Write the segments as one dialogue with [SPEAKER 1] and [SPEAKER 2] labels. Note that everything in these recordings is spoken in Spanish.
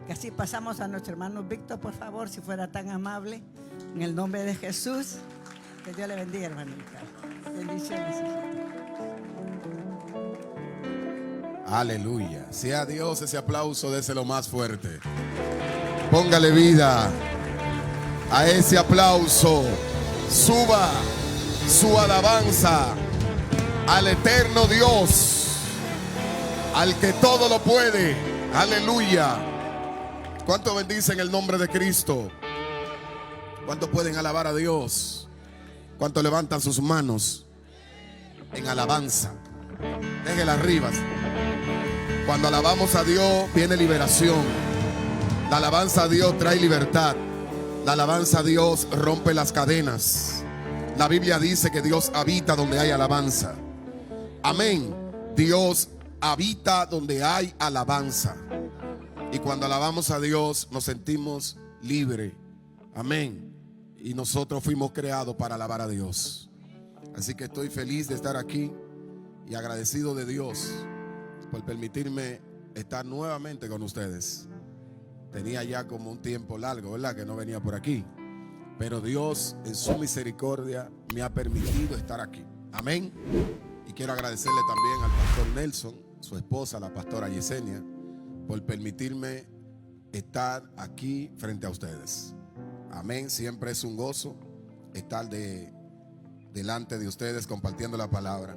[SPEAKER 1] Que así pasamos a nuestro hermano Víctor, por favor, si fuera tan amable. En el nombre de Jesús. Que Dios le bendiga, hermanita. Bendiciones.
[SPEAKER 2] Aleluya. Sea a Dios ese aplauso, déselo más fuerte. Póngale vida a ese aplauso. Suba su alabanza al eterno Dios, al que todo lo puede. Aleluya. ¿Cuánto bendicen el nombre de Cristo? ¿Cuánto pueden alabar a Dios? ¿Cuánto levantan sus manos en alabanza? Déjela arriba. Cuando alabamos a Dios viene liberación. La alabanza a Dios trae libertad. La alabanza a Dios rompe las cadenas. La Biblia dice que Dios habita donde hay alabanza. Amén. Dios habita donde hay alabanza. Y cuando alabamos a Dios nos sentimos libres. Amén. Y nosotros fuimos creados para alabar a Dios. Así que estoy feliz de estar aquí y agradecido de Dios por permitirme estar nuevamente con ustedes. Tenía ya como un tiempo largo, ¿verdad?, que no venía por aquí. Pero Dios en su misericordia me ha permitido estar aquí. Amén. Y quiero agradecerle también al pastor Nelson, su esposa, la pastora Yesenia, por permitirme estar aquí frente a ustedes. Amén. Siempre es un gozo estar delante de ustedes compartiendo la palabra.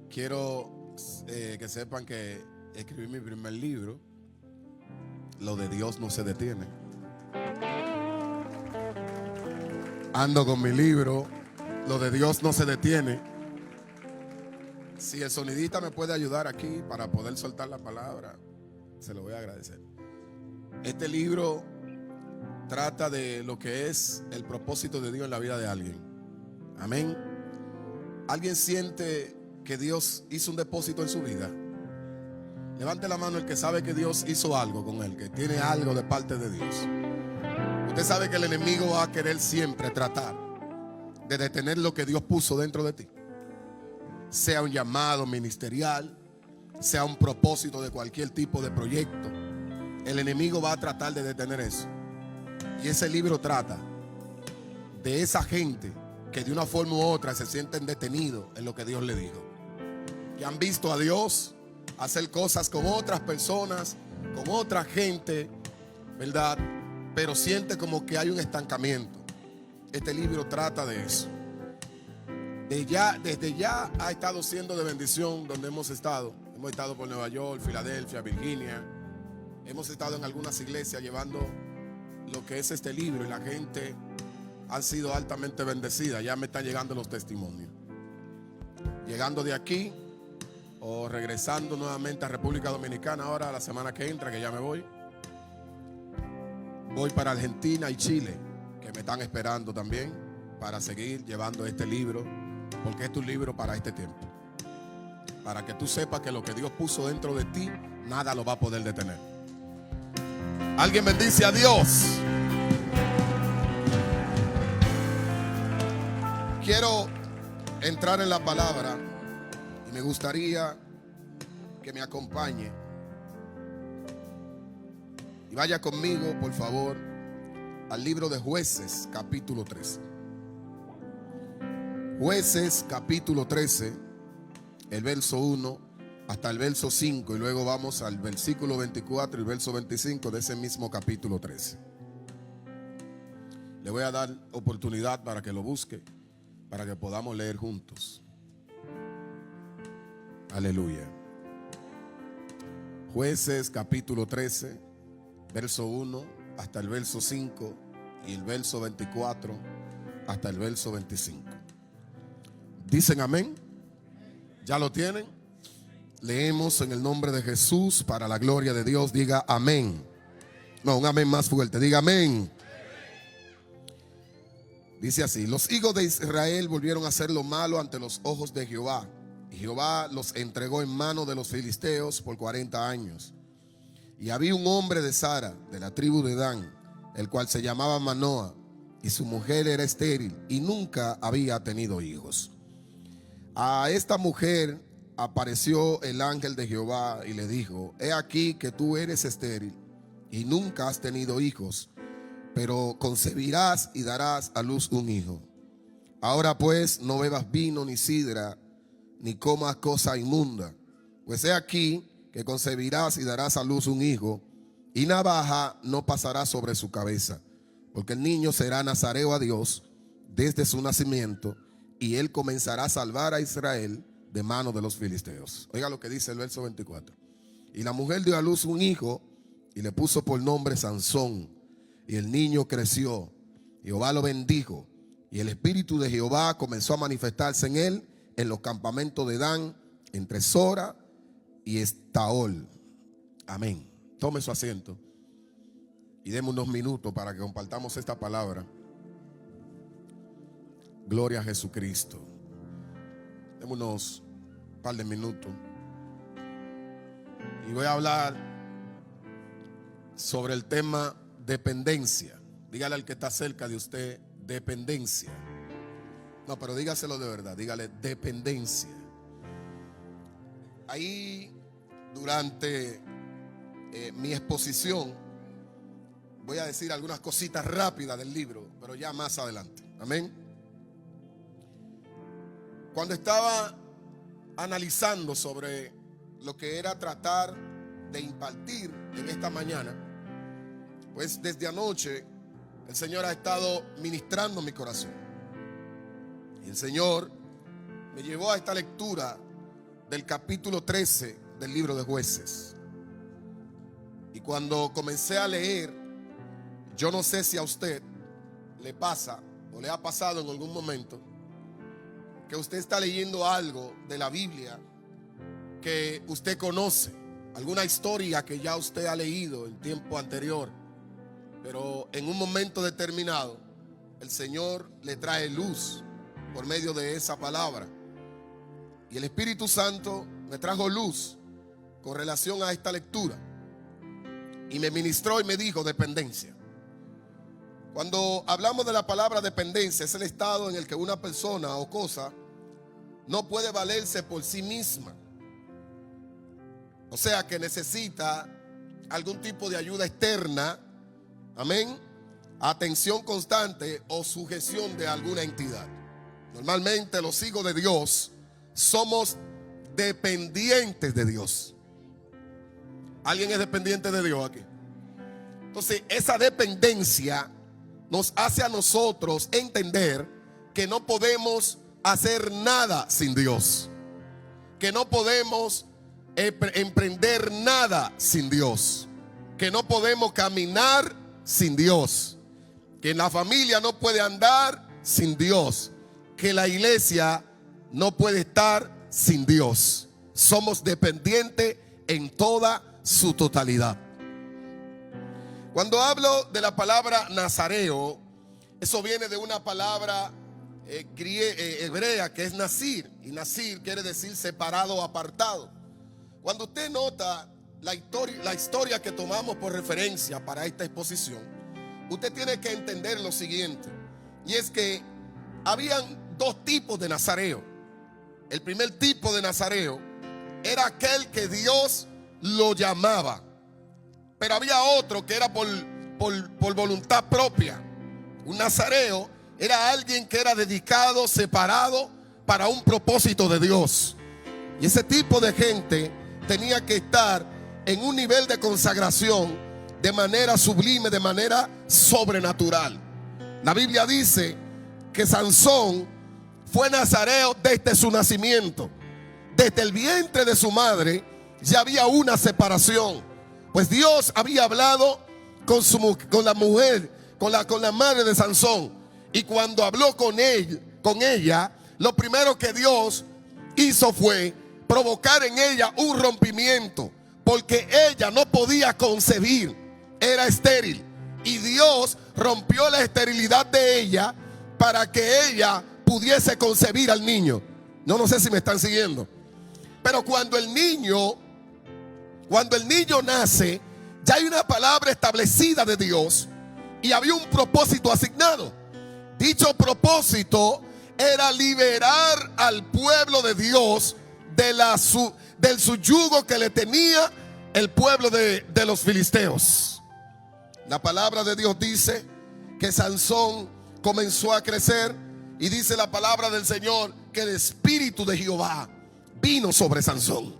[SPEAKER 2] Quiero que sepan que escribí mi primer libro. Lo de Dios no se detiene. Ando con mi libro. Lo de Dios no se detiene. Si el sonidista me puede ayudar aquí para poder soltar la palabra, se lo voy a agradecer. Este libro trata de lo que es el propósito de Dios en la vida de alguien. Amén. ¿Alguien siente que Dios hizo un depósito en su vida? Levante la mano el que sabe que Dios hizo algo con él, que tiene algo de parte de Dios. Usted sabe que el enemigo va a querer siempre tratar de detener lo que Dios puso dentro de ti. Sea un llamado ministerial, sea un propósito de cualquier tipo de proyecto. El enemigo va a tratar de detener eso. Y ese libro trata de esa gente que de una forma u otra se sienten detenidos en lo que Dios le dijo. Que han visto a Dios hacer cosas con otras personas, con otra gente, ¿verdad? Pero siente como que hay un estancamiento. Este libro trata de eso. Desde ya ha estado siendo de bendición donde hemos estado. Hemos estado por Nueva York, Filadelfia, Virginia. Hemos estado en algunas iglesias llevando lo que es este libro y la gente ha sido altamente bendecida. Ya me están llegando los testimonios. Llegando de aquí o regresando nuevamente a República Dominicana ahora la semana que entra, que ya me voy. Voy para Argentina y Chile, que me están esperando también para seguir llevando este libro, porque es un libro para este tiempo. Para que tú sepas que lo que Dios puso dentro de ti, nada lo va a poder detener. Alguien bendice a Dios. Quiero entrar en la palabra y me gustaría que me acompañe y vaya conmigo, por favor, al libro de Jueces, capítulo 13. Jueces, capítulo 13, el verso 1 hasta el verso 5, y luego vamos al versículo 24 y verso 25 de ese mismo capítulo 13. Le voy a dar oportunidad para que lo busque, para que podamos leer juntos. Aleluya. Jueces, capítulo 13, verso 1 hasta el verso 5 y el verso 24 hasta el verso 25. ¿Dicen amén? ¿Ya lo tienen? Leemos en el nombre de Jesús para la gloria de Dios. Diga amén. No, un amén más fuerte. Diga amén. Dice así: los hijos de Israel volvieron a hacer lo malo ante los ojos de Jehová. Y Jehová los entregó en manos de los filisteos por 40 años. Y había un hombre de Sara, de la tribu de Dan, el cual se llamaba Manoa, y su mujer era estéril y nunca había tenido hijos. A esta mujer apareció el ángel de Jehová y le dijo: he aquí que tú eres estéril y nunca has tenido hijos, pero concebirás y darás a luz un hijo. Ahora pues no bebas vino ni sidra, ni comas cosa inmunda, pues he aquí que concebirás y darás a luz un hijo, y navaja no pasará sobre su cabeza, porque el niño será nazareo a Dios desde su nacimiento, y él comenzará a salvar a Israel de mano de los filisteos. Oiga lo que dice el verso 24. Y la mujer dio a luz un hijo y le puso por nombre Sansón. Y el niño creció. Jehová lo bendijo. Y el espíritu de Jehová comenzó a manifestarse en él en los campamentos de Dan, entre Sora y Estaol. Amén. Tome su asiento y demos unos minutos para que compartamos esta palabra. Gloria a Jesucristo. Demos unos par de minutos. Y voy a hablar sobre el tema dependencia. Dígale al que está cerca de usted, dependencia. No, pero dígaselo de verdad, dígale dependencia. Ahí, durante mi exposición, voy a decir algunas cositas rápidas del libro, pero ya más adelante. Amén. Cuando estaba analizando sobre lo que era tratar de impartir en esta mañana, pues desde anoche el Señor ha estado ministrando mi corazón. Y el Señor me llevó a esta lectura del capítulo 13 del libro de Jueces. Y cuando comencé a leer, yo no sé si a usted le pasa o le ha pasado en algún momento que usted está leyendo algo de la Biblia que usted conoce, alguna historia que ya usted ha leído en tiempo anterior, pero en un momento determinado el Señor le trae luz por medio de esa palabra. Y el Espíritu Santo me trajo luz con relación a esta lectura y me ministró y me dijo dependencia. Cuando hablamos de la palabra dependencia, es el estado en el que una persona o cosa no puede valerse por sí misma. O sea que necesita algún tipo de ayuda externa, amén, atención constante o sujeción de alguna entidad. Normalmente los hijos de Dios somos dependientes de Dios. ¿Alguien es dependiente de Dios aquí? Entonces esa dependencia nos hace a nosotros entender que no podemos hacer nada sin Dios, que no podemos emprender nada sin Dios, que no podemos caminar sin Dios, que en la familia no puede andar sin Dios, que la iglesia no puede estar sin Dios. Somos dependientes en toda su totalidad. Cuando hablo de la palabra nazareo, eso viene de una palabra hebrea que es nazir, y nazir quiere decir separado o apartado. Cuando usted nota la historia que tomamos por referencia para esta exposición, usted tiene que entender lo siguiente, y es que habían dos tipos de nazareo. El primer tipo de nazareo era aquel que Dios lo llamaba, pero había otro que era por voluntad propia. Un nazareo era alguien que era dedicado, separado para un propósito de Dios. Y ese tipo de gente tenía que estar en un nivel de consagración de manera sublime, de manera sobrenatural. La Biblia dice que Sansón fue nazareo desde su nacimiento. Desde el vientre de su madre ya había una separación, pues Dios había hablado con la mujer, con la madre de Sansón. Y cuando habló con ella, lo primero que Dios hizo fue provocar en ella un rompimiento, porque ella no podía concebir, era estéril. Y Dios rompió la esterilidad de ella para que ella pudiese concebir al niño. No sé si me están siguiendo. Pero cuando el niño nace, ya hay una palabra establecida de Dios y había un propósito asignado. Dicho propósito era liberar al pueblo de Dios del su yugo que le tenía el pueblo de los filisteos. La palabra de Dios dice que Sansón comenzó a crecer, y dice la palabra del Señor que el Espíritu de Jehová vino sobre Sansón.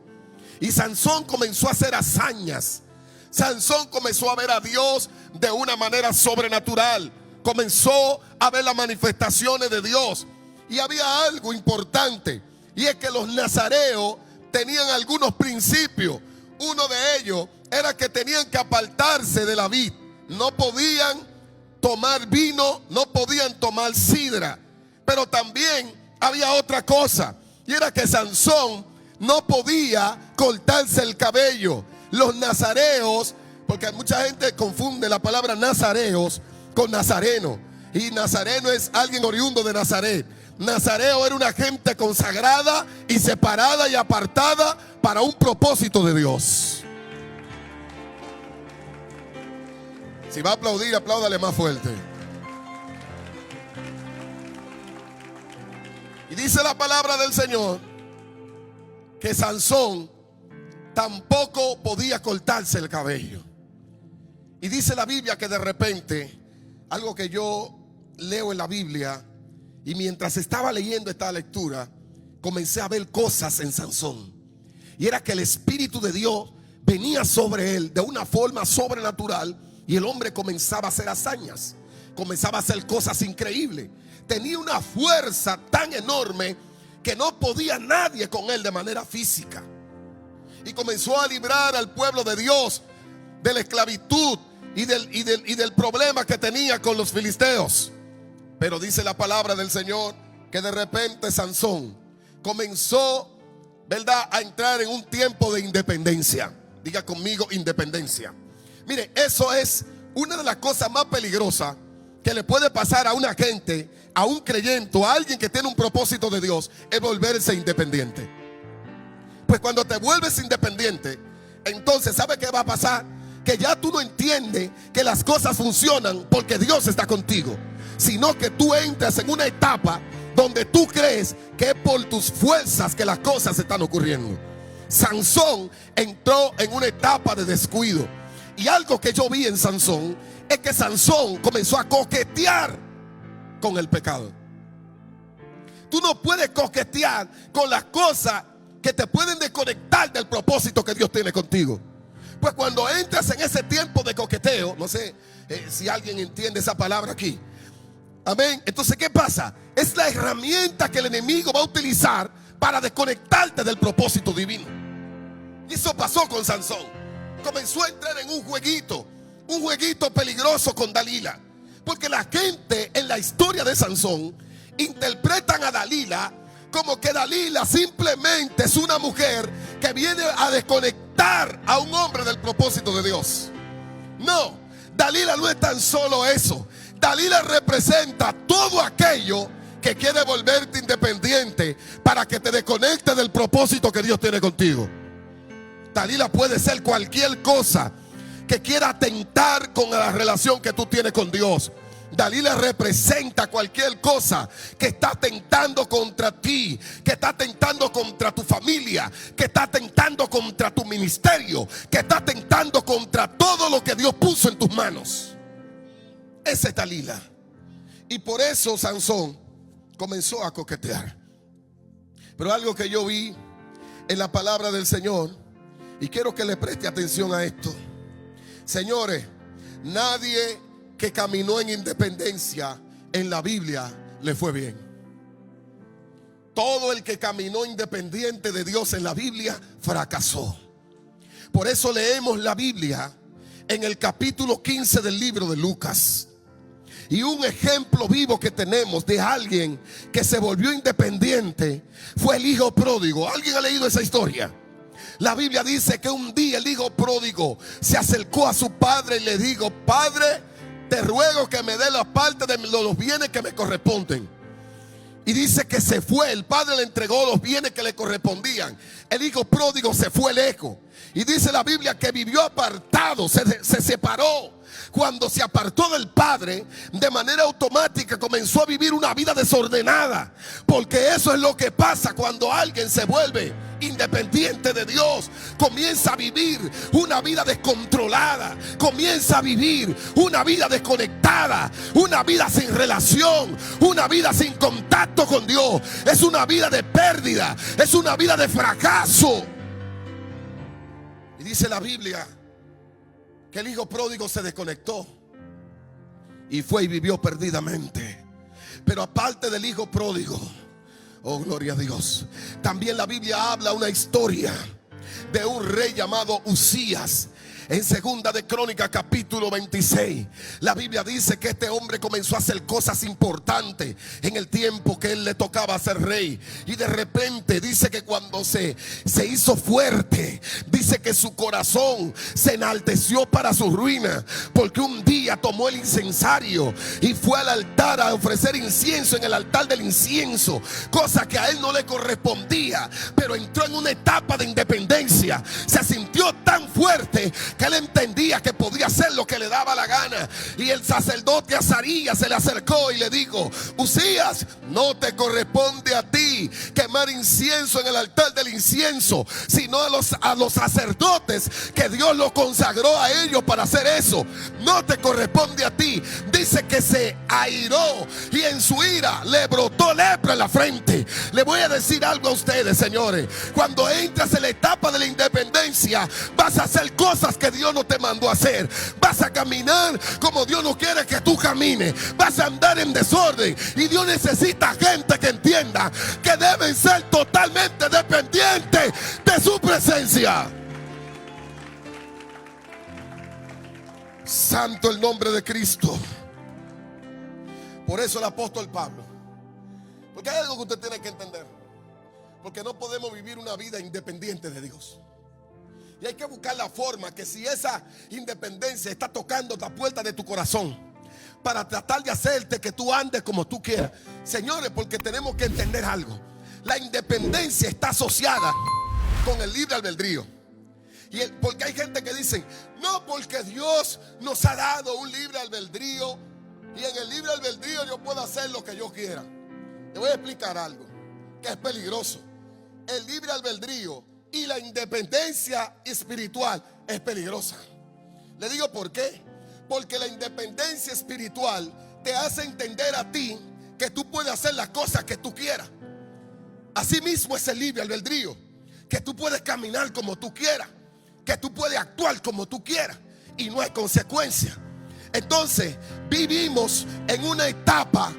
[SPEAKER 2] Y Sansón comenzó a hacer hazañas. Sansón comenzó a ver a Dios de una manera sobrenatural. Comenzó a ver las manifestaciones de Dios. Y había algo importante, y es que los nazareos tenían algunos principios. Uno de ellos era que tenían que apartarse de la vid. No podían tomar vino, no podían tomar sidra. Pero también había otra cosa, y era que Sansón no podía cortarse el cabello. Los nazareos, porque mucha gente confunde la palabra nazareos con nazareno, y nazareno es alguien oriundo de Nazaret. Nazareo era una gente consagrada y separada y apartada para un propósito de Dios. Si va a aplaudir, apláudale más fuerte. Y dice la palabra del Señor que Sansón tampoco podía cortarse el cabello. Y dice la Biblia que de repente, algo que yo leo en la Biblia, y mientras estaba leyendo esta lectura, comencé a ver cosas en Sansón. Y era que el Espíritu de Dios venía sobre él de una forma sobrenatural, y el hombre comenzaba a hacer hazañas, comenzaba a hacer cosas increíbles. Tenía una fuerza tan enorme que no podía nadie con él de manera física. Y comenzó a librar al pueblo de Dios de la esclavitud y del problema que tenía con los filisteos. Pero dice la palabra del Señor que de repente Sansón comenzó, ¿verdad?, a entrar en un tiempo de independencia. Diga conmigo, independencia. Mire, eso es una de las cosas más peligrosas que le puede pasar a una gente, a un creyente, a alguien que tiene un propósito de Dios, es volverse independiente. Pues cuando te vuelves independiente, entonces ¿sabe qué va a pasar? Que ya tú no entiendes que las cosas funcionan porque Dios está contigo, sino que tú entras en una etapa donde tú crees que es por tus fuerzas que las cosas están ocurriendo. Sansón entró en una etapa de descuido, y algo que yo vi en Sansón es que Sansón comenzó a coquetear con el pecado. Tú no puedes coquetear con las cosas que te pueden desconectar del propósito que Dios tiene contigo. Pues cuando entras en ese tiempo de coqueteo, no sé si alguien entiende esa palabra aquí. Amén. Entonces, ¿qué pasa? Es la herramienta que el enemigo va a utilizar para desconectarte del propósito divino. Y eso pasó con Sansón. Comenzó a entrar en un jueguito peligroso con Dalila. Porque la gente en la historia de Sansón interpretan a Dalila como que Dalila simplemente es una mujer que viene a desconectar a un hombre del propósito de Dios. No, Dalila no es tan solo eso. Dalila representa todo aquello que quiere volverte independiente para que te desconecte del propósito que Dios tiene contigo. Dalila puede ser cualquier cosa que quiera atentar con la relación que tú tienes con Dios. Dalila representa cualquier cosa que está atentando contra ti, que está atentando contra tu familia, que está atentando contra tu ministerio, que está atentando contra todo lo que Dios puso en tus manos. Esa es Dalila. Y por eso Sansón comenzó a coquetear. Pero algo que yo vi en la palabra del Señor, y quiero que le preste atención a esto. Señores, nadie que caminó en independencia en la Biblia le fue bien. Todo el que caminó independiente de Dios en la Biblia fracasó. Por eso leemos la Biblia en el capítulo 15 del libro de Lucas. Y un ejemplo vivo que tenemos de alguien que se volvió independiente fue el hijo pródigo. ¿Alguien ha leído esa historia? La Biblia dice que un día el hijo pródigo se acercó a su padre y le dijo: Padre, te ruego que me dé la parte de los bienes que me corresponden. Y dice que se fue. El padre le entregó los bienes que le correspondían. El hijo pródigo se fue lejos. Y dice la Biblia que vivió apartado, se separó. cuando se apartó del Padre, de manera automática comenzó a vivir una vida desordenada. Porque eso es lo que pasa cuando alguien se vuelve independiente de Dios. Comienza a vivir una vida descontrolada, comienza a vivir una vida desconectada, una vida sin relación, una vida sin contacto con Dios. Es una vida de pérdida, es una vida de fracaso. Y dice la Biblia que el hijo pródigo se desconectó y fue y vivió perdidamente. Pero aparte del hijo pródigo, oh gloria a Dios, también la Biblia habla una historia de un rey llamado Uzías. En segunda de Crónicas capítulo 26, la Biblia dice que este hombre comenzó a hacer cosas importantes en el tiempo que él le tocaba ser rey. Y de repente dice que cuando se hizo fuerte, dice que su corazón se enalteció para su ruina, porque un día tomó el incensario y fue al altar a ofrecer incienso en el altar del incienso, cosa que a él no le correspondía. Pero entró en una etapa de independencia, se sintió tan fuerte que él entendía que podía hacer lo que le daba la gana. Y el sacerdote Azarías se le acercó y le dijo: Uzías, no te corresponde a ti quemar incienso en el altar del incienso, sino a los sacerdotes que Dios lo consagró a ellos para hacer eso. No te corresponde a ti. Dice que se airó y en su ira le brotó lepra en la frente. Le voy a decir algo a ustedes, señores: cuando entras en la etapa de la independencia, vas a hacer cosas que Dios no te mandó a hacer. Vas a caminar como Dios no quiere que tú camines. Vas a andar en desorden. Y Dios necesita gente que entienda que deben ser totalmente dependientes de su presencia. Santo el nombre de Cristo. Por eso el apóstol Pablo, porque hay algo que usted tiene que entender, porque no podemos vivir una vida independiente de Dios. Y hay que buscar la forma que, si esa independencia está tocando la puerta de tu corazón, para tratar de hacerte que tú andes como tú quieras. Señores, porque tenemos que entender algo: la independencia está asociada con el libre albedrío. Porque hay gente que dice: no, porque Dios nos ha dado un libre albedrío, y en el libre albedrío yo puedo hacer lo que yo quiera. Te voy a explicar algo que es peligroso. El libre albedrío y la independencia espiritual es peligrosa. Le digo por qué. Porque la independencia espiritual te hace entender a ti que tú puedes hacer las cosas que tú quieras. Así mismo es el libre albedrío, que tú puedes caminar como tú quieras, que tú puedes actuar como tú quieras y no hay consecuencia. Entonces vivimos en una etapa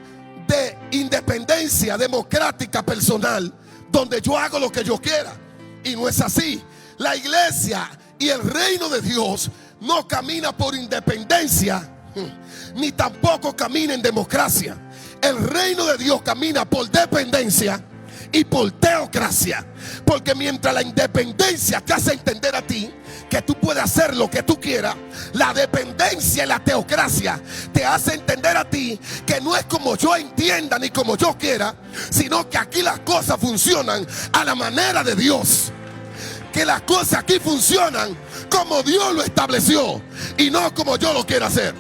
[SPEAKER 2] de independencia democrática personal, donde yo hago lo que yo quiera. Y no es así. La iglesia y el reino de Dios no camina por independencia, ni tampoco camina en democracia. El reino de Dios camina por dependencia y por teocracia. Porque mientras la independencia te hace entender a ti que tú puedes hacer lo que tú quieras, la dependencia y la teocracia te hace entender a ti que no es como yo entienda ni como yo quiera, sino que aquí las cosas funcionan a la manera de Dios. Que las cosas aquí funcionan como Dios lo estableció y no como yo lo quiero hacer.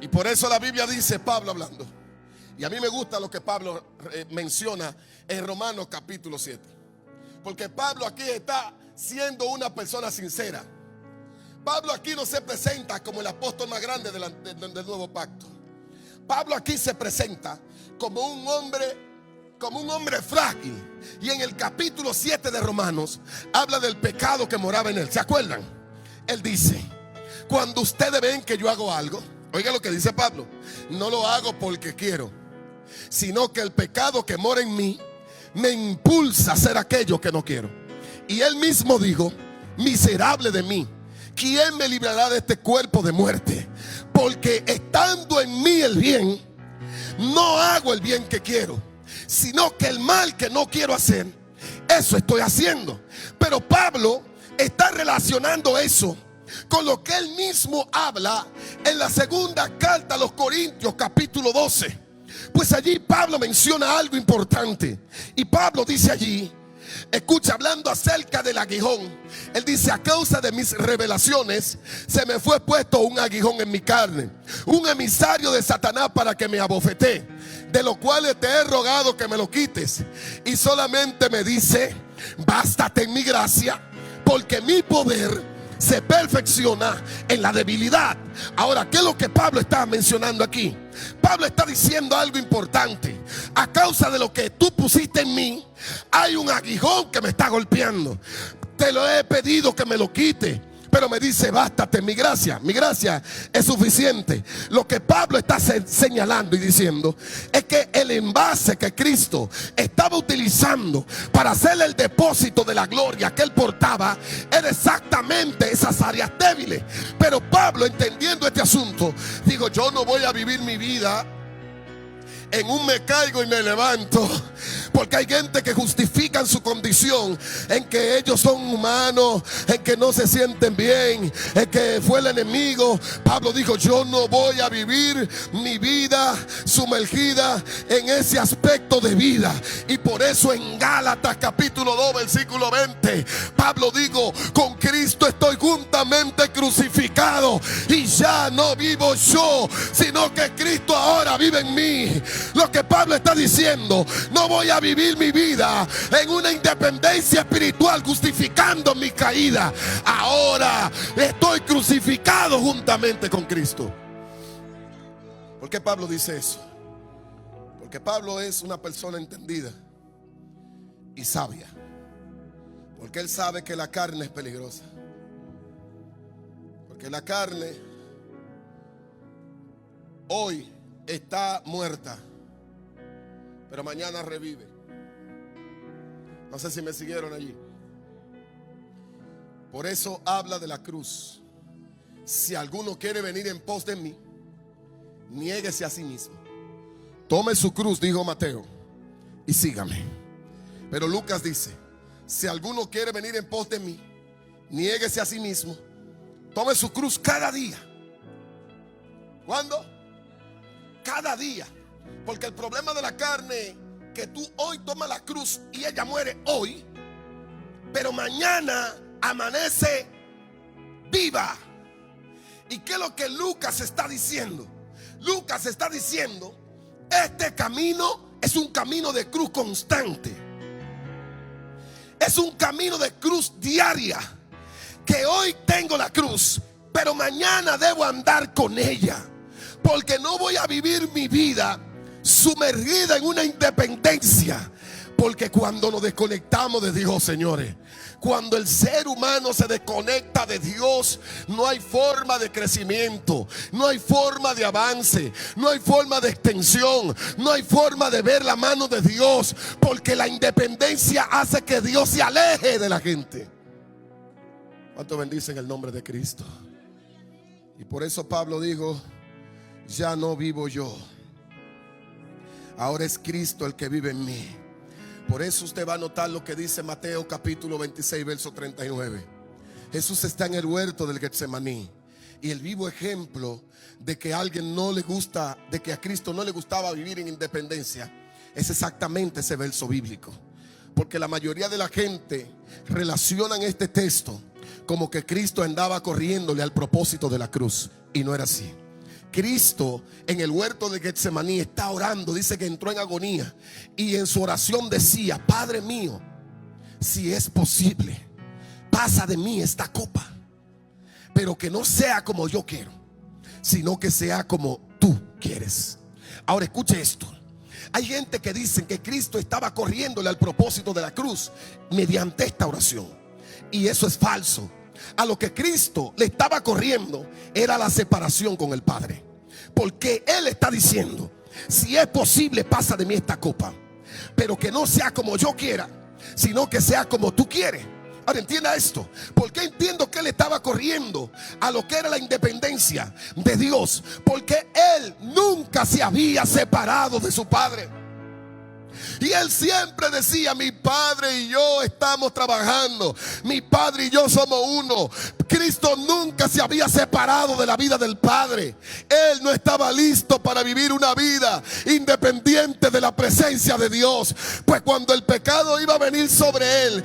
[SPEAKER 2] Y por eso la Biblia dice, Pablo hablando, y a mí me gusta lo que Pablo menciona en Romanos capítulo 7, porque Pablo aquí está siendo una persona sincera. Pablo aquí no se presenta como el apóstol más grande del nuevo pacto. Pablo aquí se presenta como un hombre frágil. Y en el capítulo 7 de Romanos habla del pecado que moraba en él. ¿Se acuerdan? Él dice: cuando ustedes ven que yo hago algo, oiga lo que dice Pablo, no lo hago porque quiero, sino que el pecado que mora en mí me impulsa a hacer aquello que no quiero. Y él mismo dijo: miserable de mí, ¿quién me librará de este cuerpo de muerte? Porque estando en mí el bien, no hago el bien que quiero, sino que el mal que no quiero hacer, eso estoy haciendo. Pero Pablo está relacionando eso con lo que él mismo habla en la segunda carta a los Corintios capítulo 12. Pues allí Pablo menciona algo importante. Y Pablo dice allí Escucha, hablando acerca del aguijón, él dice: a causa de mis revelaciones se me fue puesto un aguijón en mi carne, un emisario de Satanás para que me abofetee, de lo cual te he rogado que me lo quites. Y solamente me dice: bástate en mi gracia, porque mi poder se perfecciona en la debilidad. Ahora, ¿qué es lo que Pablo está mencionando aquí? Pablo está diciendo algo importante. A causa de lo que tú pusiste en mí, hay un aguijón que me está golpeando. Te lo he pedido que me lo quite, pero me dice: bástate, mi gracia es suficiente. Lo que Pablo está señalando y diciendo es que el envase que Cristo estaba utilizando para hacer el depósito de la gloria que él portaba era exactamente esas áreas débiles. Pero Pablo, entendiendo este asunto, dijo: yo no voy a vivir mi vida en un me caigo y me levanto, porque hay gente que justifican su condición en que ellos son humanos, en que no se sienten bien, en que fue el enemigo. Pablo dijo: yo no voy a vivir mi vida sumergida en ese aspecto de vida. Y por eso en Gálatas capítulo 2 versículo 20, Pablo dijo: con Cristo estoy juntamente crucificado, y ya no vivo yo, sino que Cristo ahora vive en mí. Lo que Pablo está diciendo: no voy a vivir mi vida en una independencia espiritual justificando mi caída. Ahora estoy crucificado juntamente con Cristo. ¿Por qué Pablo dice eso? Porque Pablo es una persona entendida y sabia, porque él sabe que la carne es peligrosa, porque la carne hoy está muerta, pero mañana revive. No sé si me siguieron allí. Por eso habla de la cruz. Si alguno quiere venir en pos de mí, niéguese a sí mismo. Tome su cruz, dijo Mateo, y sígame. Pero Lucas dice: si alguno quiere venir en pos de mí, niéguese a sí mismo. Tome su cruz cada día. ¿Cuándo? Cada día. Porque el problema de la carne, que tú hoy tomas la cruz y ella muere hoy, pero mañana amanece viva. ¿Y qué es lo que Lucas está diciendo? Lucas está diciendo: este camino es un camino de cruz constante, es un camino de cruz diaria. Que hoy tengo la cruz, pero mañana debo andar con ella, porque no voy a vivir mi vida sumergida en una independencia. Porque cuando nos desconectamos de Dios, señores, cuando el ser humano se desconecta de Dios, no hay forma de crecimiento, no hay forma de avance, no hay forma de extensión, no hay forma de ver la mano de Dios, porque la independencia hace que Dios se aleje de la gente. ¿Cuánto bendicen el nombre de Cristo? Y por eso Pablo dijo: ya no vivo yo, ahora es Cristo el que vive en mí. Por eso usted va a notar lo que dice Mateo capítulo 26 verso 39. Jesús está en el huerto del Getsemaní, y el vivo ejemplo de que a alguien no le gusta, de que a Cristo no le gustaba vivir en independencia, es exactamente ese verso bíblico. Porque la mayoría de la gente relacionan este texto como que Cristo andaba corriéndole al propósito de la cruz, y no era así. Cristo en el huerto de Getsemaní está orando, dice que entró en agonía, y en su oración decía: Padre mío, si es posible, pasa de mí esta copa, pero que no sea como yo quiero, sino que sea como tú quieres. Ahora escuche esto: hay gente que dice que Cristo estaba corriéndole al propósito de la cruz mediante esta oración, y eso es falso. A lo que Cristo le estaba corriendo era la separación con el Padre, porque Él está diciendo: si es posible, pasa de mí esta copa, pero que no sea como yo quiera, sino que sea como tú quieres. Ahora entienda esto: porque entiendo que Él estaba corriendo a lo que era la independencia de Dios, porque Él nunca se había separado de su Padre. Y Él siempre decía: mi Padre y yo estamos trabajando, mi Padre y yo somos uno. Cristo nunca se había separado de la vida del Padre. Él no estaba listo para vivir una vida independiente de la presencia de Dios. Pues cuando el pecado iba a venir sobre él,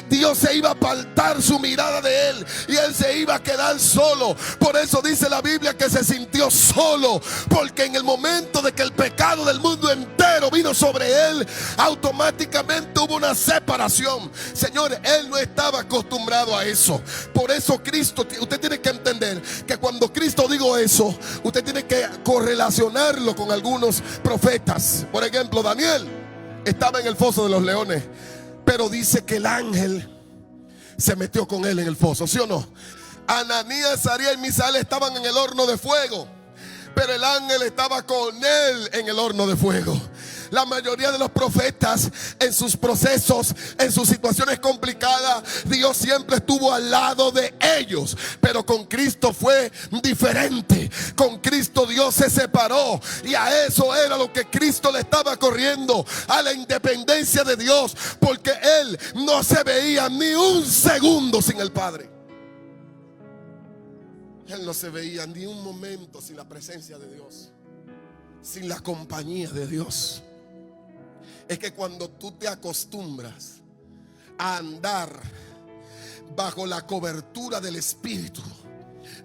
[SPEAKER 2] Dios se iba a apartar su mirada de él y él se iba a quedar solo. Por eso dice la Biblia que se sintió solo, porque en el momento de que el pecado del mundo entero vino sobre él, automáticamente hubo una separación. Señores, él no estaba acostumbrado a eso. Por eso Cristo, usted tiene que entender que cuando Cristo dijo eso, usted tiene que correlacionarlo con algunos profetas. Por ejemplo, Daniel estaba en el foso de los leones, pero dice que el ángel se metió con él en el foso, ¿sí o no? Ananías, Azarías y Misael estaban en el horno de fuego, pero el ángel estaba con él en el horno de fuego. La mayoría de los profetas, en sus procesos, en sus situaciones complicadas, Dios siempre estuvo al lado de ellos. Pero con Cristo fue diferente. Con Cristo Dios se separó, y a eso era lo que Cristo le estaba corriendo, a la independencia de Dios, porque él no se veía ni un segundo sin el Padre. Él no se veía ni un momento sin la presencia de Dios, sin la compañía de Dios. Es que cuando tú te acostumbras a andar bajo la cobertura del Espíritu,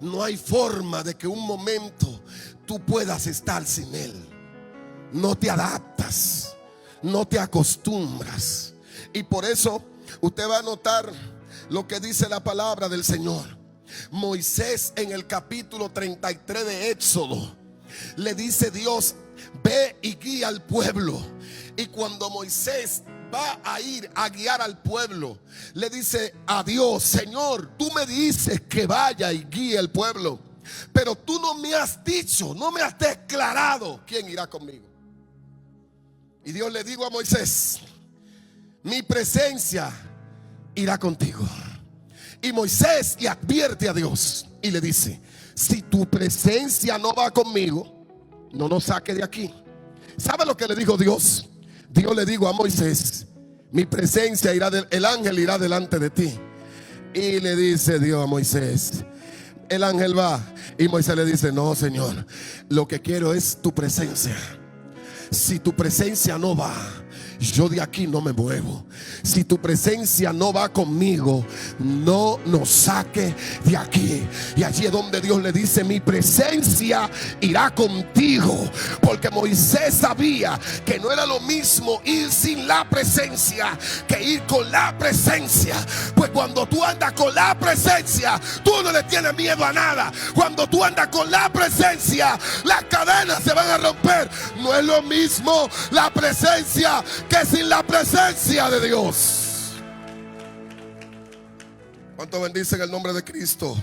[SPEAKER 2] no hay forma de que un momento tú puedas estar sin Él. No te adaptas, no te acostumbras. Y por eso usted va a notar lo que dice la palabra del Señor. Moisés, en el capítulo 33 de Éxodo, le dice Dios: ve y guía al pueblo. Y cuando Moisés va a ir a guiar al pueblo, le dice a Dios: Señor, tú me dices que vaya y guíe al pueblo, pero tú no me has dicho, no me has declarado quién irá conmigo. Y Dios le dijo a Moisés: mi presencia irá contigo. Y Moisés le advierte a Dios y le dice: si tu presencia no va conmigo, no nos saque de aquí. ¿Sabe lo que le dijo Dios? Dios le dijo a Moisés: mi presencia irá, el ángel irá delante de ti. Y le dice Dios a Moisés: el ángel va. Y Moisés le dice: no, Señor, lo que quiero es tu presencia. Si tu presencia no va, yo de aquí no me muevo. Si tu presencia no va conmigo, no nos saque de aquí. Y allí es donde Dios le dice: mi presencia irá contigo. Porque Moisés sabía que no era lo mismo ir sin la presencia que ir con la presencia. Pues cuando tú andas con la presencia, tú no le tienes miedo a nada. Cuando tú andas con la presencia, las cadenas se van a romper. No es lo mismo la presencia que sin la presencia de Dios. ¿Cuánto bendicen el nombre de Cristo?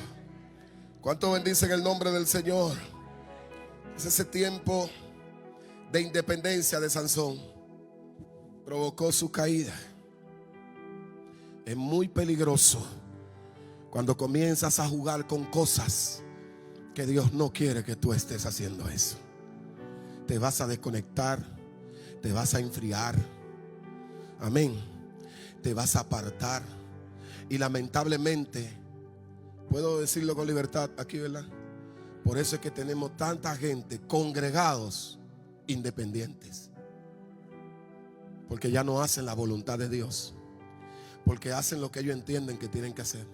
[SPEAKER 2] ¿Cuánto bendicen el nombre del Señor? Es ese tiempo de independencia de Sansón, provocó su caída. Es muy peligroso cuando comienzas a jugar con cosas que Dios no quiere que tú estés haciendo eso. Te vas a desconectar, te vas a enfriar. Amén. Te vas a apartar. Y lamentablemente, puedo decirlo con libertad aquí, ¿verdad? Por eso es que tenemos tanta gente congregados independientes, porque ya no hacen la voluntad de Dios, porque hacen lo que ellos entienden que tienen que hacer,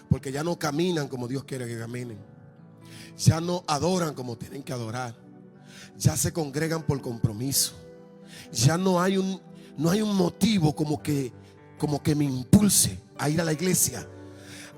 [SPEAKER 2] porque ya no caminan como Dios quiere que caminen, ya no adoran como tienen que adorar, ya se congregan por compromiso, ya no hay un motivo como que me impulse a ir a la iglesia.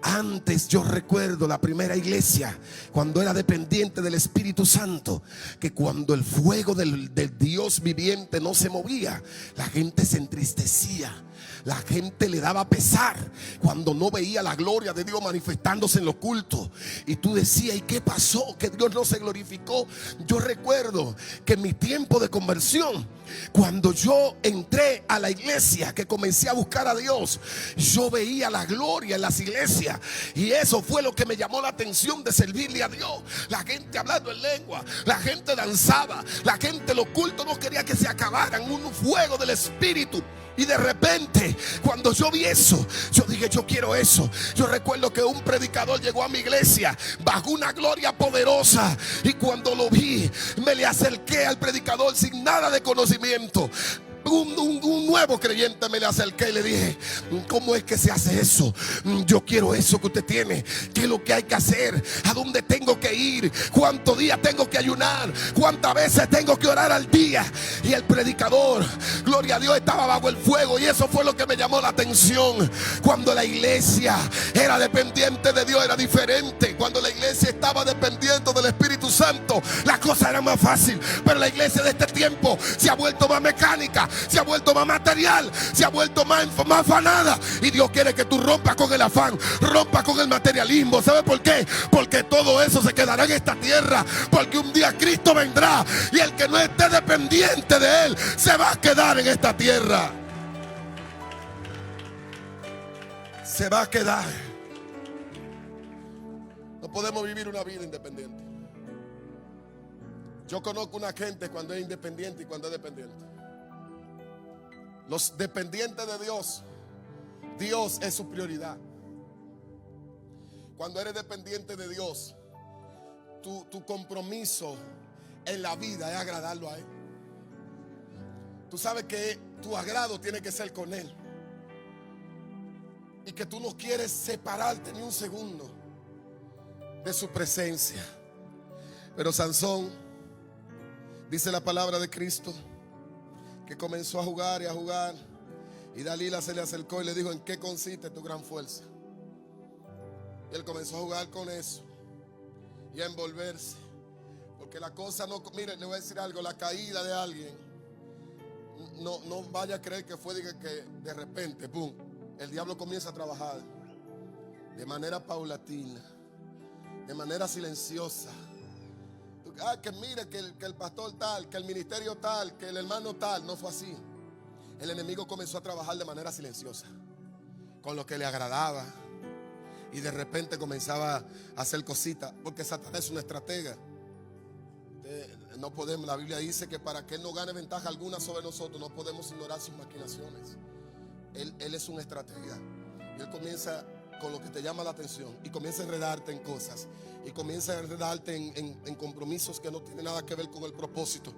[SPEAKER 2] Antes yo recuerdo la primera iglesia, cuando era dependiente del Espíritu Santo, que cuando el fuego del Dios viviente no se movía, la gente se entristecía. La gente le daba pesar cuando no veía la gloria de Dios manifestándose en los cultos. Y tú decías: ¿y qué pasó? Que Dios no se glorificó. Yo recuerdo que en mi tiempo de conversión, cuando yo entré a la iglesia, que comencé a buscar a Dios, yo veía la gloria en las iglesias. Y eso fue lo que me llamó la atención de servirle a Dios. La gente hablando en lengua, la gente danzaba, la gente, los cultos no quería que se acabaran. Un fuego del Espíritu. Y de repente, cuando yo vi eso, yo dije, yo quiero eso. Yo recuerdo que un predicador llegó a mi iglesia bajo una gloria poderosa, y cuando lo vi, me le acerqué al predicador sin nada de conocimiento. Un nuevo creyente, me le acerqué y le dije, ¿cómo es que se hace eso? Yo quiero eso que usted tiene. ¿Qué es lo que hay que hacer? ¿A dónde tengo que ir? ¿Cuántos días tengo que ayunar? ¿Cuántas veces tengo que orar al día? Y el predicador, gloria a Dios, estaba bajo el fuego. Y eso fue lo que me llamó la atención. Cuando la iglesia era dependiente de Dios, era diferente. Cuando la iglesia estaba dependiendo del Espíritu Santo, las cosas eran más fáciles. Pero la iglesia de este tiempo se ha vuelto más mecánica, se ha vuelto más material, se ha vuelto más afanada. Y Dios quiere que tú rompas con el afán, rompas con el materialismo. ¿Sabe por qué? Porque todo eso se quedará en esta tierra. Porque un día Cristo vendrá, y el que no esté dependiente de Él se va a quedar en esta tierra. Se va a quedar. No podemos vivir una vida independiente. Yo conozco una gente cuando es independiente y cuando es dependiente. Los dependientes de Dios, Dios es su prioridad. Cuando eres dependiente de Dios, tu compromiso en la vida es agradarlo a Él. Tú sabes que tu agrado tiene que ser con Él, y que tú no quieres separarte ni un segundo de su presencia. Pero Sansón, dice la palabra de Cristo, que comenzó a jugar y a jugar, y Dalila se le acercó y le dijo, ¿en qué consiste tu gran fuerza? Y él comenzó a jugar con eso y a envolverse, porque la cosa no, mire, le voy a decir algo, la caída de alguien no vaya a creer que fue que de repente, pum. El diablo comienza a trabajar de manera paulatina, de manera silenciosa. Que mire que el pastor tal, que el ministerio tal, que el hermano tal. No fue así. El enemigo comenzó a trabajar de manera silenciosa, con lo que le agradaba, y de repente comenzaba a hacer cositas, porque Satanás es una estratega. No podemos, la Biblia dice que para que Él no gane ventaja alguna sobre nosotros, no podemos ignorar sus maquinaciones. Él es una estratega, y Él comienza con lo que te llama la atención, y comienza a enredarte en cosas, y comienza a enredarte en compromisos que no tienen nada que ver con el propósito.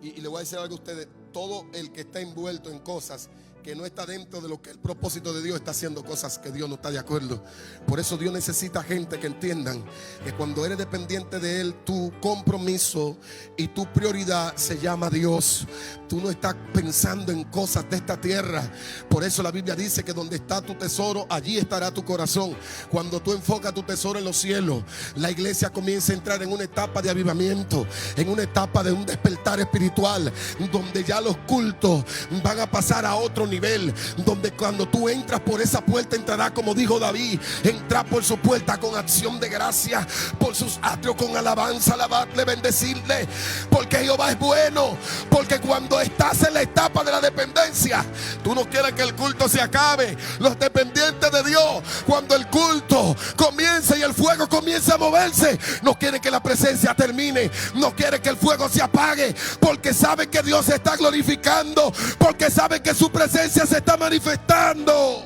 [SPEAKER 2] Y le voy a decir algo a ustedes: todo el que está envuelto en cosas que no está dentro de lo que el propósito de Dios, está haciendo cosas que Dios no está de acuerdo. Por eso Dios necesita gente que entiendan que cuando eres dependiente de Él, tu compromiso y tu prioridad se llama Dios. Tú no estás pensando en cosas de esta tierra. Por eso la Biblia dice que donde está tu tesoro, allí estará tu corazón. Cuando tú enfocas tu tesoro en los cielos, la iglesia comienza a entrar en una etapa de avivamiento, en una etapa de un despertar espiritual, donde ya los cultos van a pasar a otro nivel, donde cuando tú entras por esa puerta, entrará como dijo David: entrar por su puerta con acción de gracia, por sus atrios con alabanza, alabarle, bendecirle, porque Jehová es bueno. Porque cuando estás en la etapa de la dependencia, tú no quieres que el culto se acabe. Los dependientes de Dios, cuando el culto comienza y el fuego comienza a moverse, no quieren que la presencia termine, no quieren que el fuego se apague, porque saben que Dios se está glorificando, porque saben que su presencia se está manifestando.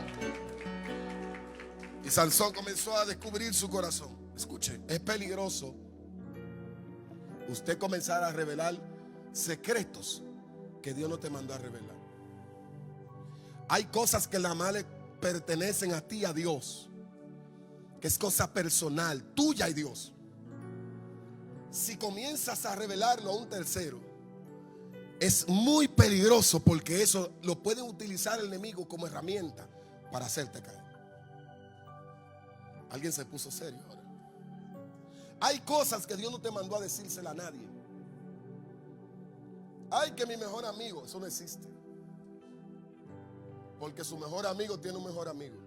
[SPEAKER 2] Y Sansón comenzó a descubrir su corazón. Escuche, es peligroso usted comenzar a revelar secretos que Dios no te mandó a revelar. Hay cosas que la más le pertenecen a ti, a Dios, que es cosa personal, tuya y Dios. Si comienzas a revelarlo a un tercero, es muy peligroso, porque eso lo puede utilizar el enemigo como herramienta para hacerte caer. Alguien se puso serio ahora. Hay cosas que Dios no te mandó a decírsela a nadie. Ay, que mi mejor amigo, eso no existe. Porque su mejor amigo tiene un mejor amigo,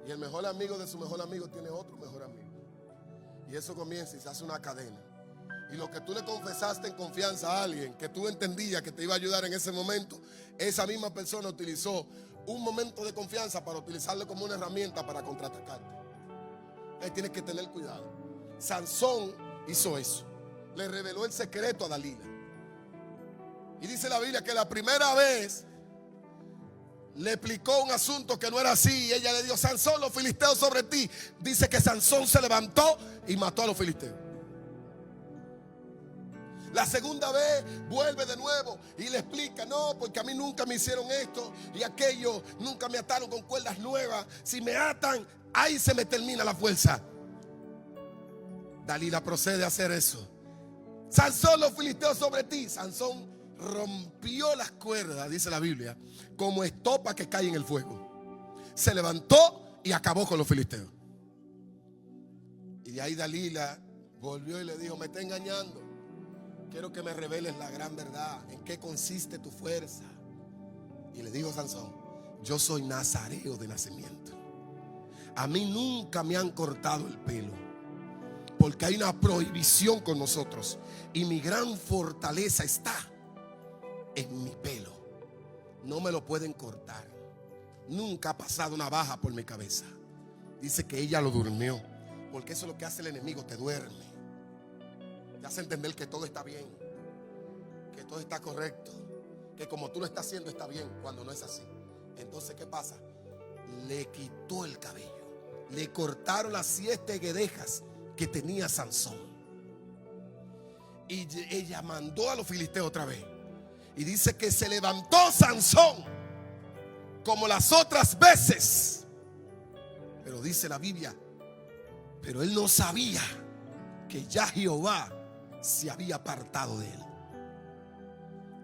[SPEAKER 2] y el mejor amigo de su mejor amigo tiene otro mejor amigo, y eso comienza y se hace una cadena. Y lo que tú le confesaste en confianza a alguien, que tú entendías que te iba a ayudar en ese momento, esa misma persona utilizó un momento de confianza para utilizarlo como una herramienta para contraatacarte. Entonces tienes que tener cuidado. Sansón hizo eso, le reveló el secreto a Dalila. Y dice la Biblia que la primera vez le explicó un asunto que no era así. Y ella le dijo: Sansón, los filisteos sobre ti. Dice que Sansón se levantó y mató a los filisteos. La segunda vez vuelve de nuevo y le explica: no, porque a mí nunca me hicieron esto y aquello, nunca me ataron con cuerdas nuevas. Si me atan, ahí se me termina la fuerza. Dalila procede a hacer eso. Sansón, los filisteos sobre ti. Sansón rompió las cuerdas, dice la Biblia, como estopa que cae en el fuego. Se levantó y acabó con los filisteos. Y de ahí Dalila volvió y le dijo: me está engañando. Quiero que me reveles la gran verdad. ¿En qué consiste tu fuerza? Y le dijo Sansón: yo soy nazareo de nacimiento. A mí nunca me han cortado el pelo, porque hay una prohibición con nosotros. Y mi gran fortaleza está en mi pelo. No me lo pueden cortar. Nunca ha pasado una baja por mi cabeza. Dice que ella lo durmió, porque eso es lo que hace el enemigo, te duerme. Te hace entender que todo está bien, que todo está correcto, que como tú lo estás haciendo está bien, cuando no es así. Entonces, ¿qué pasa? Le quitó el cabello. Le cortaron las 7 guedejas que tenía Sansón. Y ella mandó a los filisteos otra vez. Y dice que se levantó Sansón como las otras veces. Pero dice la Biblia, pero él no sabía que ya Jehová se había apartado de él.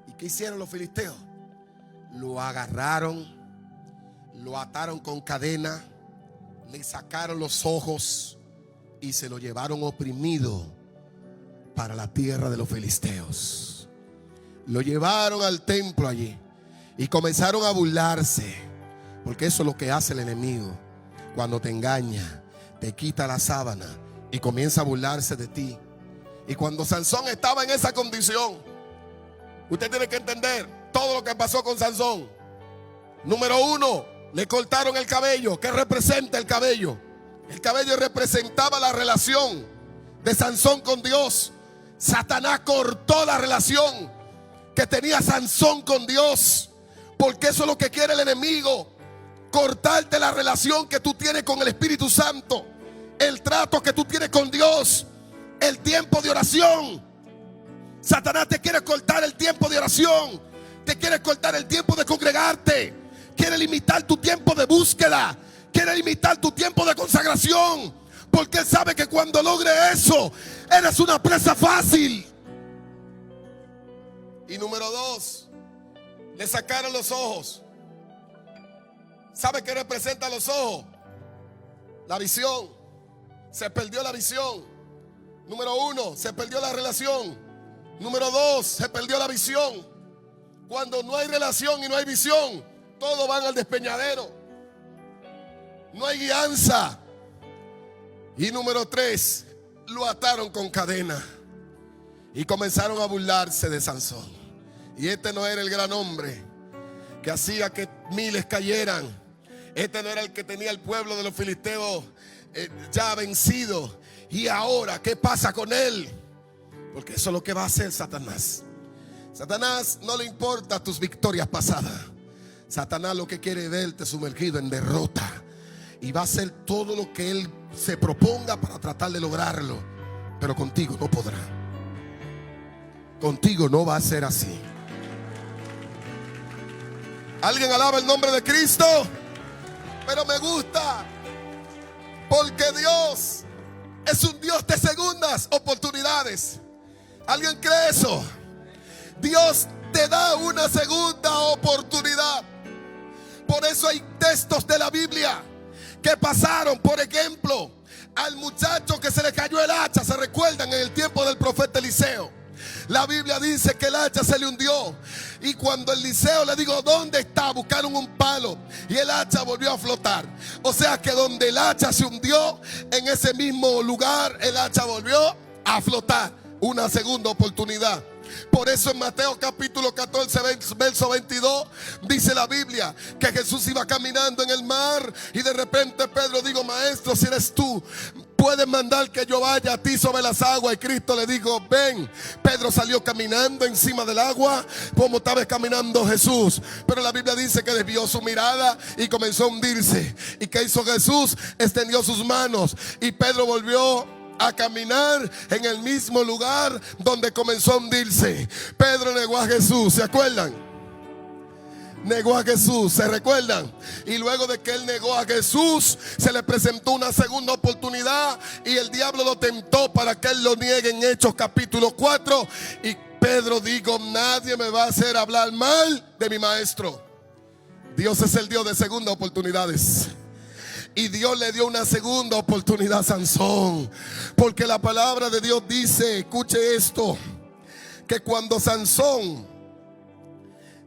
[SPEAKER 2] ¿Y qué hicieron los filisteos? Lo agarraron, lo ataron con cadena, le sacaron los ojos y se lo llevaron oprimido para la tierra de los filisteos. Lo llevaron al templo allí y comenzaron a burlarse, porque eso es lo que hace el enemigo. Cuando te engaña, te quita la sábana y comienza a burlarse de ti. Y cuando Sansón estaba en esa condición, usted tiene que entender todo lo que pasó con Sansón. Número 1, le cortaron el cabello. ¿Qué representa el cabello? El cabello representaba la relación de Sansón con Dios. Satanás cortó la relación que tenía Sansón con Dios, porque eso es lo que quiere el enemigo: cortarte la relación que tú tienes con el Espíritu Santo, el trato que tú tienes con Dios, el tiempo de oración. Satanás te quiere cortar el tiempo de oración, te quiere cortar el tiempo de congregarte, quiere limitar tu tiempo de búsqueda, quiere limitar tu tiempo de consagración, porque él sabe que cuando logre eso, eres una presa fácil. Y número 2, le sacaron los ojos. ¿Sabe qué representan los ojos? La visión. Se perdió la visión. Número 1, se perdió la relación. Número 2, se perdió la visión. Cuando no hay relación y no hay visión, todos van al despeñadero. No hay guianza. Y número 3, lo ataron con cadena y comenzaron a burlarse de Sansón. Y este no era el gran hombre que hacía que miles cayeran. Este no era el que tenía el pueblo de los filisteos ya vencido. Y ahora, ¿qué pasa con él? Porque eso es lo que va a hacer Satanás. Satanás no le importa tus victorias pasadas. Satanás lo que quiere es verte sumergido en derrota. Y va a hacer todo lo que él se proponga para tratar de lograrlo. Pero contigo no podrá. Contigo no va a ser así. ¿Alguien alaba el nombre de Cristo? Pero me gusta, porque Dios es un Dios de segundas oportunidades. ¿Alguien cree eso? Dios te da una segunda oportunidad. Por eso hay textos de la Biblia que pasaron, por ejemplo, al muchacho que se le cayó el hacha. ¿Se recuerdan? En el tiempo del profeta Eliseo. La Biblia dice que el hacha se le hundió. Y cuando Eliseo le dijo: ¿dónde está? Buscaron un palo y el hacha volvió a flotar. O sea que donde el hacha se hundió, en ese mismo lugar el hacha volvió a flotar. Una segunda oportunidad. Por eso en Mateo capítulo 14 verso 22 dice la Biblia que Jesús iba caminando en el mar y de repente Pedro dijo: maestro, si eres tú, ¿puedes mandar que yo vaya a ti sobre las aguas? Y Cristo le dijo, ven. Pedro salió caminando encima del agua como estaba caminando Jesús. Pero la Biblia dice que desvió su mirada y comenzó a hundirse. ¿Y qué hizo Jesús? Extendió sus manos y Pedro volvió a caminar en el mismo lugar donde comenzó a hundirse. Pedro negó a Jesús, ¿se acuerdan? Negó a Jesús, ¿se recuerdan? Y luego de que él negó a Jesús, se le presentó una segunda oportunidad y el diablo lo tentó para que él lo niegue en Hechos capítulo 4. Y Pedro dijo, nadie me va a hacer hablar mal de mi maestro. Dios es el Dios de segundas oportunidades. Y Dios le dio una segunda oportunidad a Sansón, porque la palabra de Dios dice, escuche esto, que cuando Sansón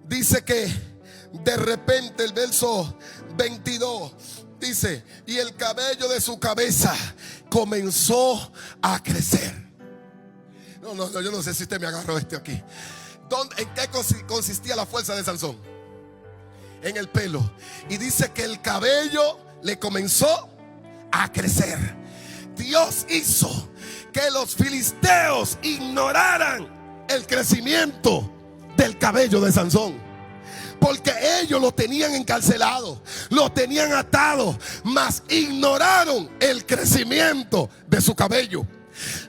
[SPEAKER 2] dice que de repente, el verso 22 dice, y el cabello de su cabeza comenzó a crecer. No, yo no sé si usted me agarró aquí. ¿En qué consistía la fuerza de Sansón? En el pelo. Y dice que el cabello le comenzó a crecer. Dios hizo que los filisteos ignoraran el crecimiento del cabello de Sansón, porque ellos lo tenían encarcelado, lo tenían atado, mas ignoraron el crecimiento de su cabello.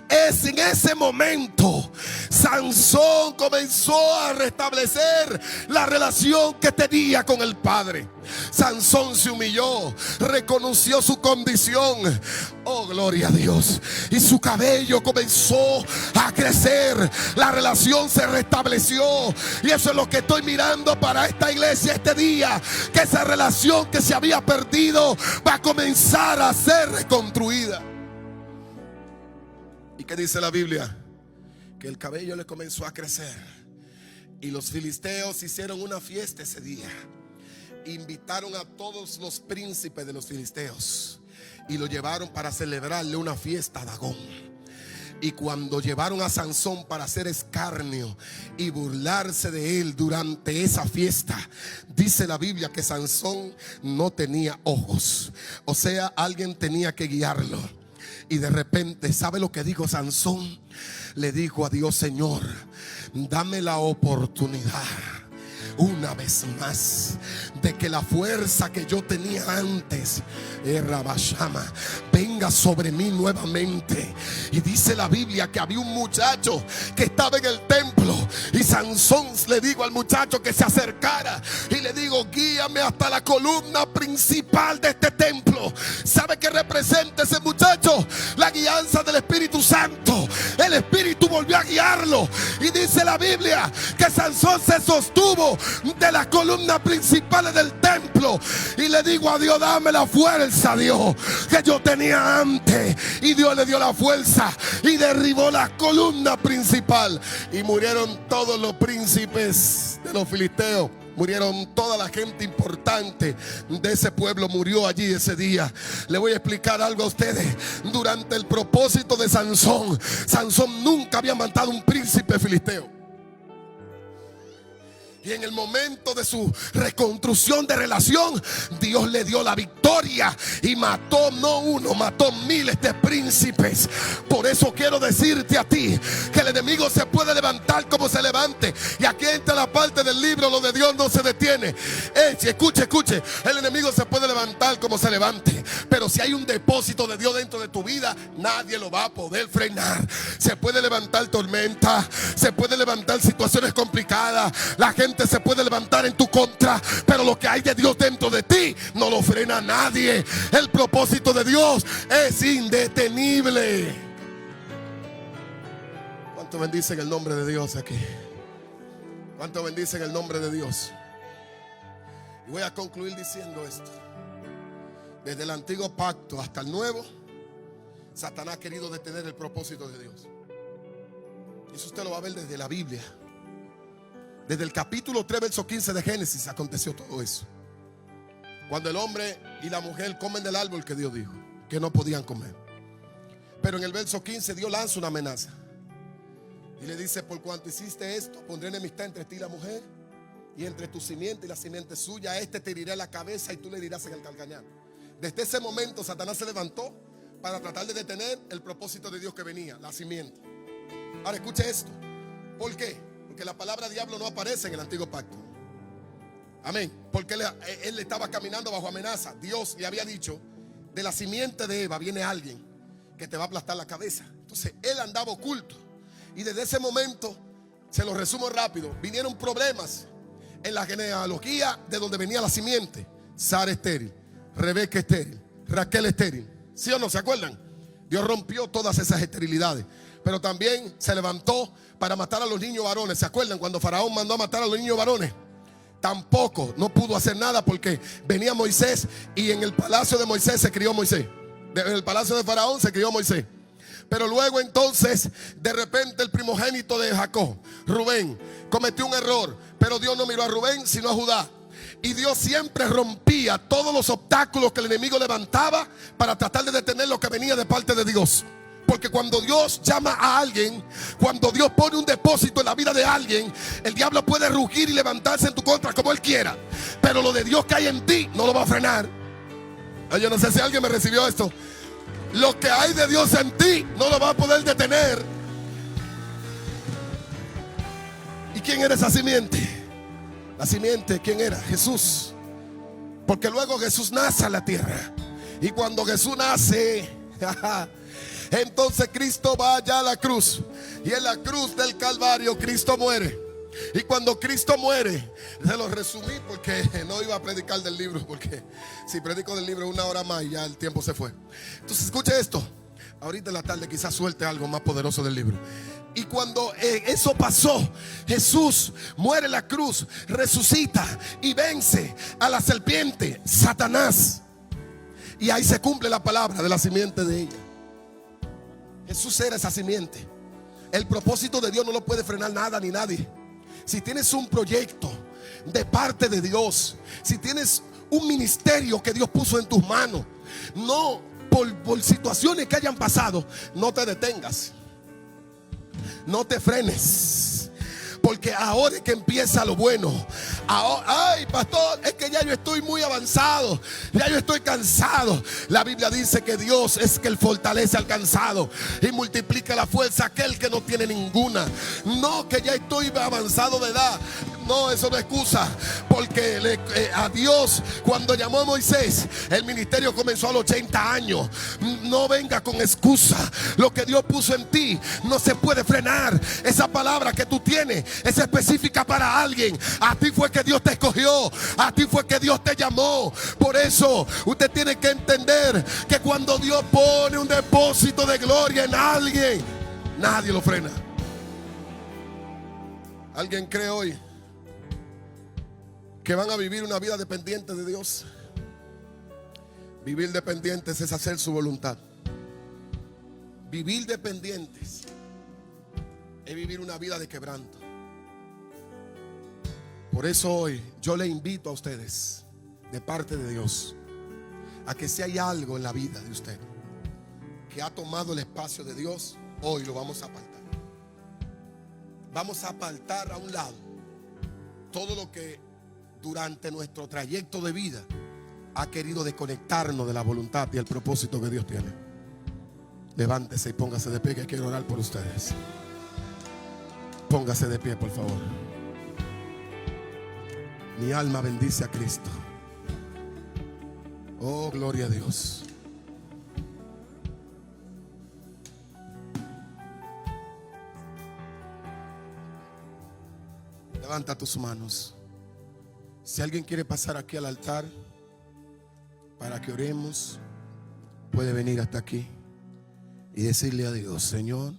[SPEAKER 2] Es en ese momento Sansón comenzó a restablecer la relación que tenía con el Padre. Sansón se humilló, reconoció su condición. Oh, gloria a Dios. Y su cabello comenzó a crecer. La relación se restableció. Y eso es lo que estoy mirando para esta iglesia este día, que esa relación que se había perdido va a comenzar a ser reconstruida. ¿Y qué dice la Biblia? Que el cabello le comenzó a crecer. Y los filisteos hicieron una fiesta ese día. Invitaron a todos los príncipes de los filisteos y lo llevaron para celebrarle una fiesta a Dagón. Y cuando llevaron a Sansón para hacer escarnio y burlarse de él durante esa fiesta, dice la Biblia que Sansón no tenía ojos. O sea, alguien tenía que guiarlo. Y de repente, ¿sabe lo que dijo Sansón? Le dijo a Dios, Señor, dame la oportunidad una vez más de que la fuerza que yo tenía antes, venga sobre mí nuevamente. Y dice la Biblia que había un muchacho que estaba en el templo, y Sansón le dijo al muchacho que se acercara y le digo, guíame hasta la columna principal de este templo. ¿Sabe qué representa ese muchacho? La guianza del Espíritu Santo. El Espíritu volvió a guiarlo, y dice la Biblia que Sansón se sostuvo de las columnas principales del templo y le digo a Dios, dame la fuerza, Dios, que yo tenía antes. Y Dios le dio la fuerza y derribó la columna principal, y murieron todos los príncipes de los filisteos. Murieron toda la gente importante de ese pueblo, murió allí ese día. Le voy a explicar algo a ustedes. Durante el propósito de Sansón, Sansón nunca había matado un príncipe filisteo. Y en el momento de su reconstrucción de relación, Dios le dio la victoria y mató no uno, mató miles de príncipes. Por eso quiero decirte a ti que el enemigo se puede levantar como se levante. Y aquí entra la parte del libro, lo de Dios no se detiene. Escuche, el enemigo se puede levantar como se levante, pero si hay un depósito de Dios dentro de tu vida, nadie lo va a poder frenar. Se puede levantar tormenta, se puede levantar situaciones complicadas, la gente se puede levantar en tu contra, pero lo que hay de Dios dentro de ti no lo frena nadie. El propósito de Dios es indetenible. ¿Cuánto bendicen el nombre de Dios aquí? ¿Cuánto bendicen el nombre de Dios? Y voy a concluir diciendo esto. Desde el antiguo pacto hasta el nuevo, Satanás ha querido detener el propósito de Dios. Eso usted lo va a ver desde la Biblia. Desde el capítulo 3, verso 15 de Génesis aconteció todo eso. Cuando el hombre y la mujer comen del árbol que Dios dijo que no podían comer. Pero en el verso 15 Dios lanza una amenaza y le dice, por cuanto hiciste esto, pondré enemistad entre ti y la mujer, y entre tu simiente y la simiente suya. Este te herirá la cabeza y tú le herirás en el calcañar. Desde ese momento Satanás se levantó para tratar de detener el propósito de Dios que venía, la simiente. Ahora escuche esto. ¿Por qué? Porque la palabra diablo no aparece en el antiguo pacto. Amén. Porque él estaba caminando bajo amenaza. Dios le había dicho: de la simiente de Eva viene alguien que te va a aplastar la cabeza. Entonces él andaba oculto. Y desde ese momento, se lo resumo rápido, vinieron problemas en la genealogía de donde venía la simiente. Sara estéril, Rebeca estéril, Raquel estéril. ¿Sí o no? ¿Se acuerdan? Dios rompió todas esas esterilidades. Pero también se levantó para matar a los niños varones. ¿Se acuerdan cuando Faraón mandó a matar a los niños varones? Tampoco no pudo hacer nada porque venía Moisés y en el palacio de Moisés se crió Moisés. En el palacio de Faraón se crió Moisés. Pero luego entonces, de repente, el primogénito de Jacob, Rubén, cometió un error. Pero Dios no miró a Rubén, sino a Judá. Y Dios siempre rompía todos los obstáculos que el enemigo levantaba para tratar de detener lo que venía de parte de Dios. Porque cuando Dios llama a alguien, cuando Dios pone un depósito en la vida de alguien, el diablo puede rugir y levantarse en tu contra como él quiera. Pero lo de Dios que hay en ti no lo va a frenar. Yo no sé si alguien me recibió esto. Lo que hay de Dios en ti no lo va a poder detener. ¿Y quién era esa simiente? La simiente, ¿quién era? Jesús. Porque luego Jesús nace a la tierra. Y cuando Jesús nace, entonces Cristo va allá a la cruz. Y en la cruz del Calvario Cristo muere. Y cuando Cristo muere, se lo resumí porque no iba a predicar del libro, porque si predico del libro 1 hora más y ya el tiempo se fue. Entonces escuche esto. Ahorita en la tarde quizás suelte algo más poderoso del libro. Y cuando eso pasó, Jesús muere en la cruz, resucita y vence a la serpiente, Satanás. Y ahí se cumple la palabra de la simiente de ella. Jesús era esa simiente. El propósito de Dios no lo puede frenar nada ni nadie. Si tienes un proyecto de parte de Dios, si tienes un ministerio que Dios puso en tus manos, no por situaciones que hayan pasado, no te detengas, no te frenes. Porque ahora es que empieza lo bueno. Ay, pastor, es que ya yo estoy muy avanzado, ya yo estoy cansado. La Biblia dice que Dios es que Él fortalece al cansado y multiplica la fuerza a aquel que no tiene ninguna. No que ya estoy avanzado de edad. No, eso no es excusa. Porque a Dios, cuando llamó a Moisés, el ministerio comenzó a los 80 años. No venga con excusa. Lo que Dios puso en ti no se puede frenar. Esa palabra que tú tienes es específica para alguien. A ti fue que Dios te escogió, a ti fue que Dios te llamó. Por eso usted tiene que entender que cuando Dios pone un depósito de gloria en alguien, nadie lo frena. ¿Alguien cree hoy que van a vivir una vida dependiente de Dios? Vivir dependientes es hacer su voluntad. Vivir dependientes es vivir una vida de quebranto. Por eso hoy yo le invito a ustedes, de parte de Dios, a que si hay algo en la vida de usted que ha tomado el espacio de Dios, hoy lo vamos a apartar. Vamos a apartar a un lado todo lo que durante nuestro trayecto de vida ha querido desconectarnos de la voluntad y el propósito que Dios tiene. Levántese y póngase de pie, que quiero orar por ustedes. Póngase de pie, por favor. Mi alma bendice a Cristo. Oh, gloria a Dios. Levanta tus manos. Si alguien quiere pasar aquí al altar para que oremos, puede venir hasta aquí y decirle a Dios: Señor,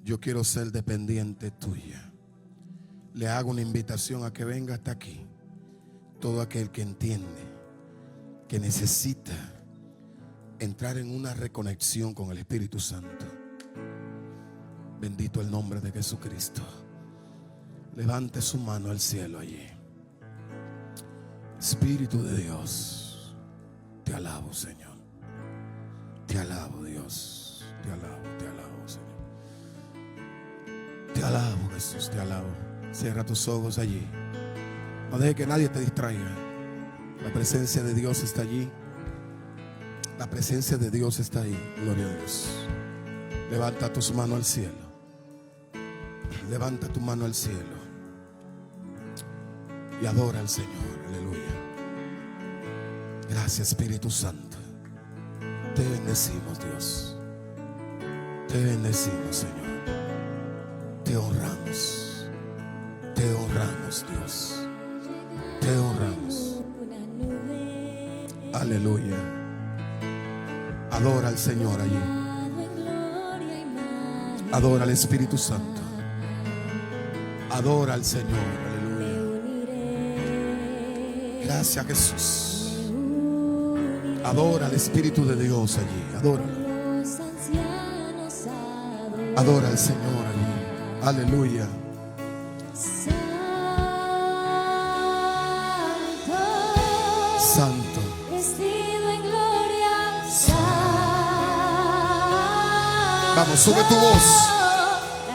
[SPEAKER 2] yo quiero ser dependiente tuya. Le hago una invitación a que venga hasta aquí todo aquel que entiende que necesita entrar en una reconexión con el Espíritu Santo. Bendito el nombre de Jesucristo. Levante su mano al cielo allí. Espíritu de Dios, te alabo, Señor. Te alabo, Dios. Te alabo, Señor. Te alabo, Jesús, te alabo. Cierra tus ojos allí. No deje que nadie te distraiga. La presencia de Dios está allí. La presencia de Dios está ahí. Gloria a Dios. Levanta tus manos al cielo. Levanta tu mano al cielo y adora al Señor. Aleluya. Gracias, Espíritu Santo. Te bendecimos, Dios. Te bendecimos, Señor. Te honramos. Te honramos, Dios. Te honramos. Aleluya. Adora al Señor allí. Adora al Espíritu Santo. Adora al Señor. Aleluya. Gracias, Jesús. Adora al Espíritu de Dios allí. Adóralo. Adora al Señor allí. Aleluya. Santo.
[SPEAKER 3] Vestido en gloria.
[SPEAKER 2] Vamos, sube tu voz.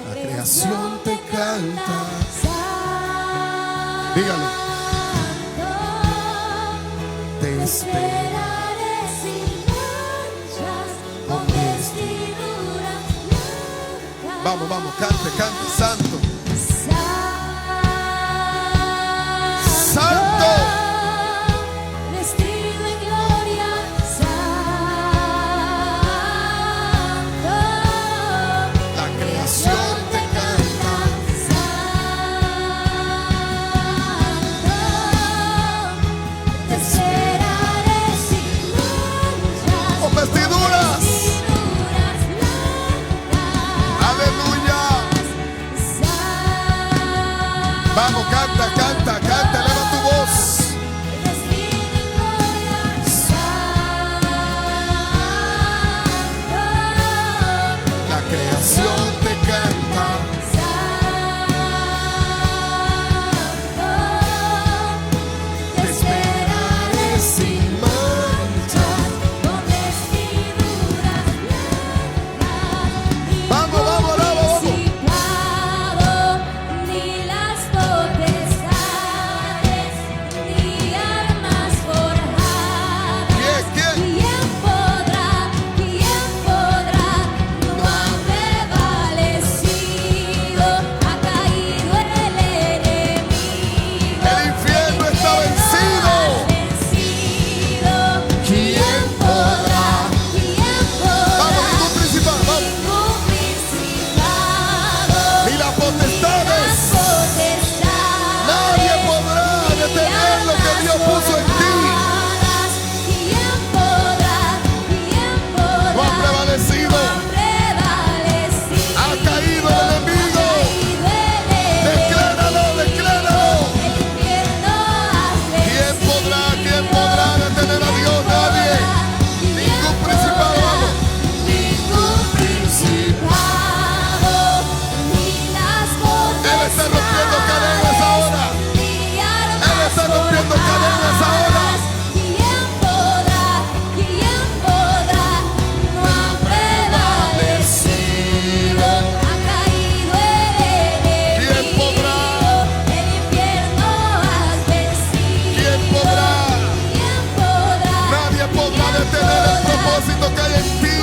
[SPEAKER 2] La creación te canta. Dígalo. Te
[SPEAKER 3] Esperaré sin manchas, con vestiduras blancas.
[SPEAKER 2] Vamos, vamos, cante, cante, santo. Santo.
[SPEAKER 3] Vestido en gloria, santo.
[SPEAKER 2] La creación te canta.
[SPEAKER 3] Te esperaré sin manchas,
[SPEAKER 2] Con vestiduras.
[SPEAKER 3] vestiduras blancas.
[SPEAKER 2] Aleluya. Vamos, canta, canta, canta, eleva tu voz.
[SPEAKER 3] Vestido en gloria, santo.
[SPEAKER 2] La creación te canta.
[SPEAKER 3] Te esperaré sin manchas, con vestiduras blancas.
[SPEAKER 2] Vamos, vamos, vamos, vamos.
[SPEAKER 3] Principado, ni las potestades, ni armas forjadas.
[SPEAKER 2] ¿Quién, quién?
[SPEAKER 3] ¿Quién podrá? No han prevalecido, ha caído el enemigo.
[SPEAKER 2] El infierno está vencido.
[SPEAKER 3] ¿Quién podrá?
[SPEAKER 2] Vamos, ningún principal, vamos.
[SPEAKER 3] Ningún principado,
[SPEAKER 2] Ni las potestades.
[SPEAKER 3] las potestades,
[SPEAKER 2] Nadie podrá detener lo que Dios puso en ti.
[SPEAKER 3] ¿Quién podrá?
[SPEAKER 2] No ha prevalecido. Ha caído el enemigo. Decláralo, decláralo. ¿Quién podrá detener a Dios? Nadie. Ningún principado, vamos.
[SPEAKER 3] Ningún principado, ni las
[SPEAKER 2] Él está rompiendo cadenas ahora. Él está rompiendo cadenas ahora.
[SPEAKER 3] ¿Quién podrá? No ha prevalecido, ha caído el enemigo.
[SPEAKER 2] ¿Quién podrá?
[SPEAKER 3] El infierno has vencido.
[SPEAKER 2] ¿Quién podrá? Nadie podrá detener el propósito que hay en ti.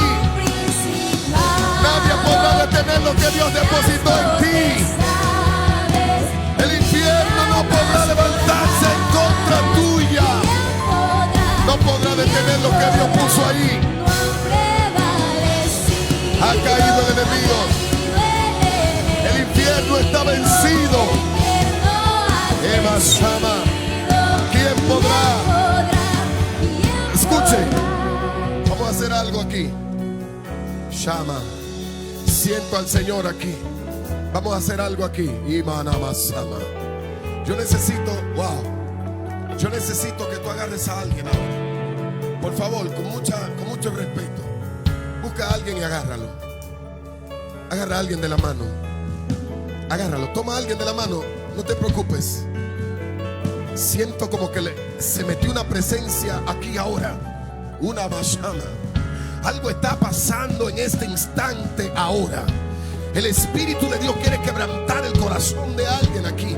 [SPEAKER 2] Nadie podrá detener lo que Dios depositó en ti. El infierno no podrá levantarse en contra tuya. No podrá detener lo que Dios puso ahí. Ha caído el enemigo. El infierno está vencido. Eva Shama. ¿Quién podrá? Escuche. Vamos a hacer algo aquí. Shama. Siento al Señor aquí. Vamos a hacer algo aquí. Imanamasama. Yo necesito, yo necesito que tú agarres a alguien ahora. Por favor, con mucho respeto. Busca a alguien y agárralo. Agarra a alguien de la mano. Agárralo. Toma a alguien de la mano. No te preocupes. Siento como que se metió una presencia aquí ahora. Una mashama. Algo está pasando en este instante ahora. El Espíritu de Dios quiere quebrantar el corazón de alguien aquí.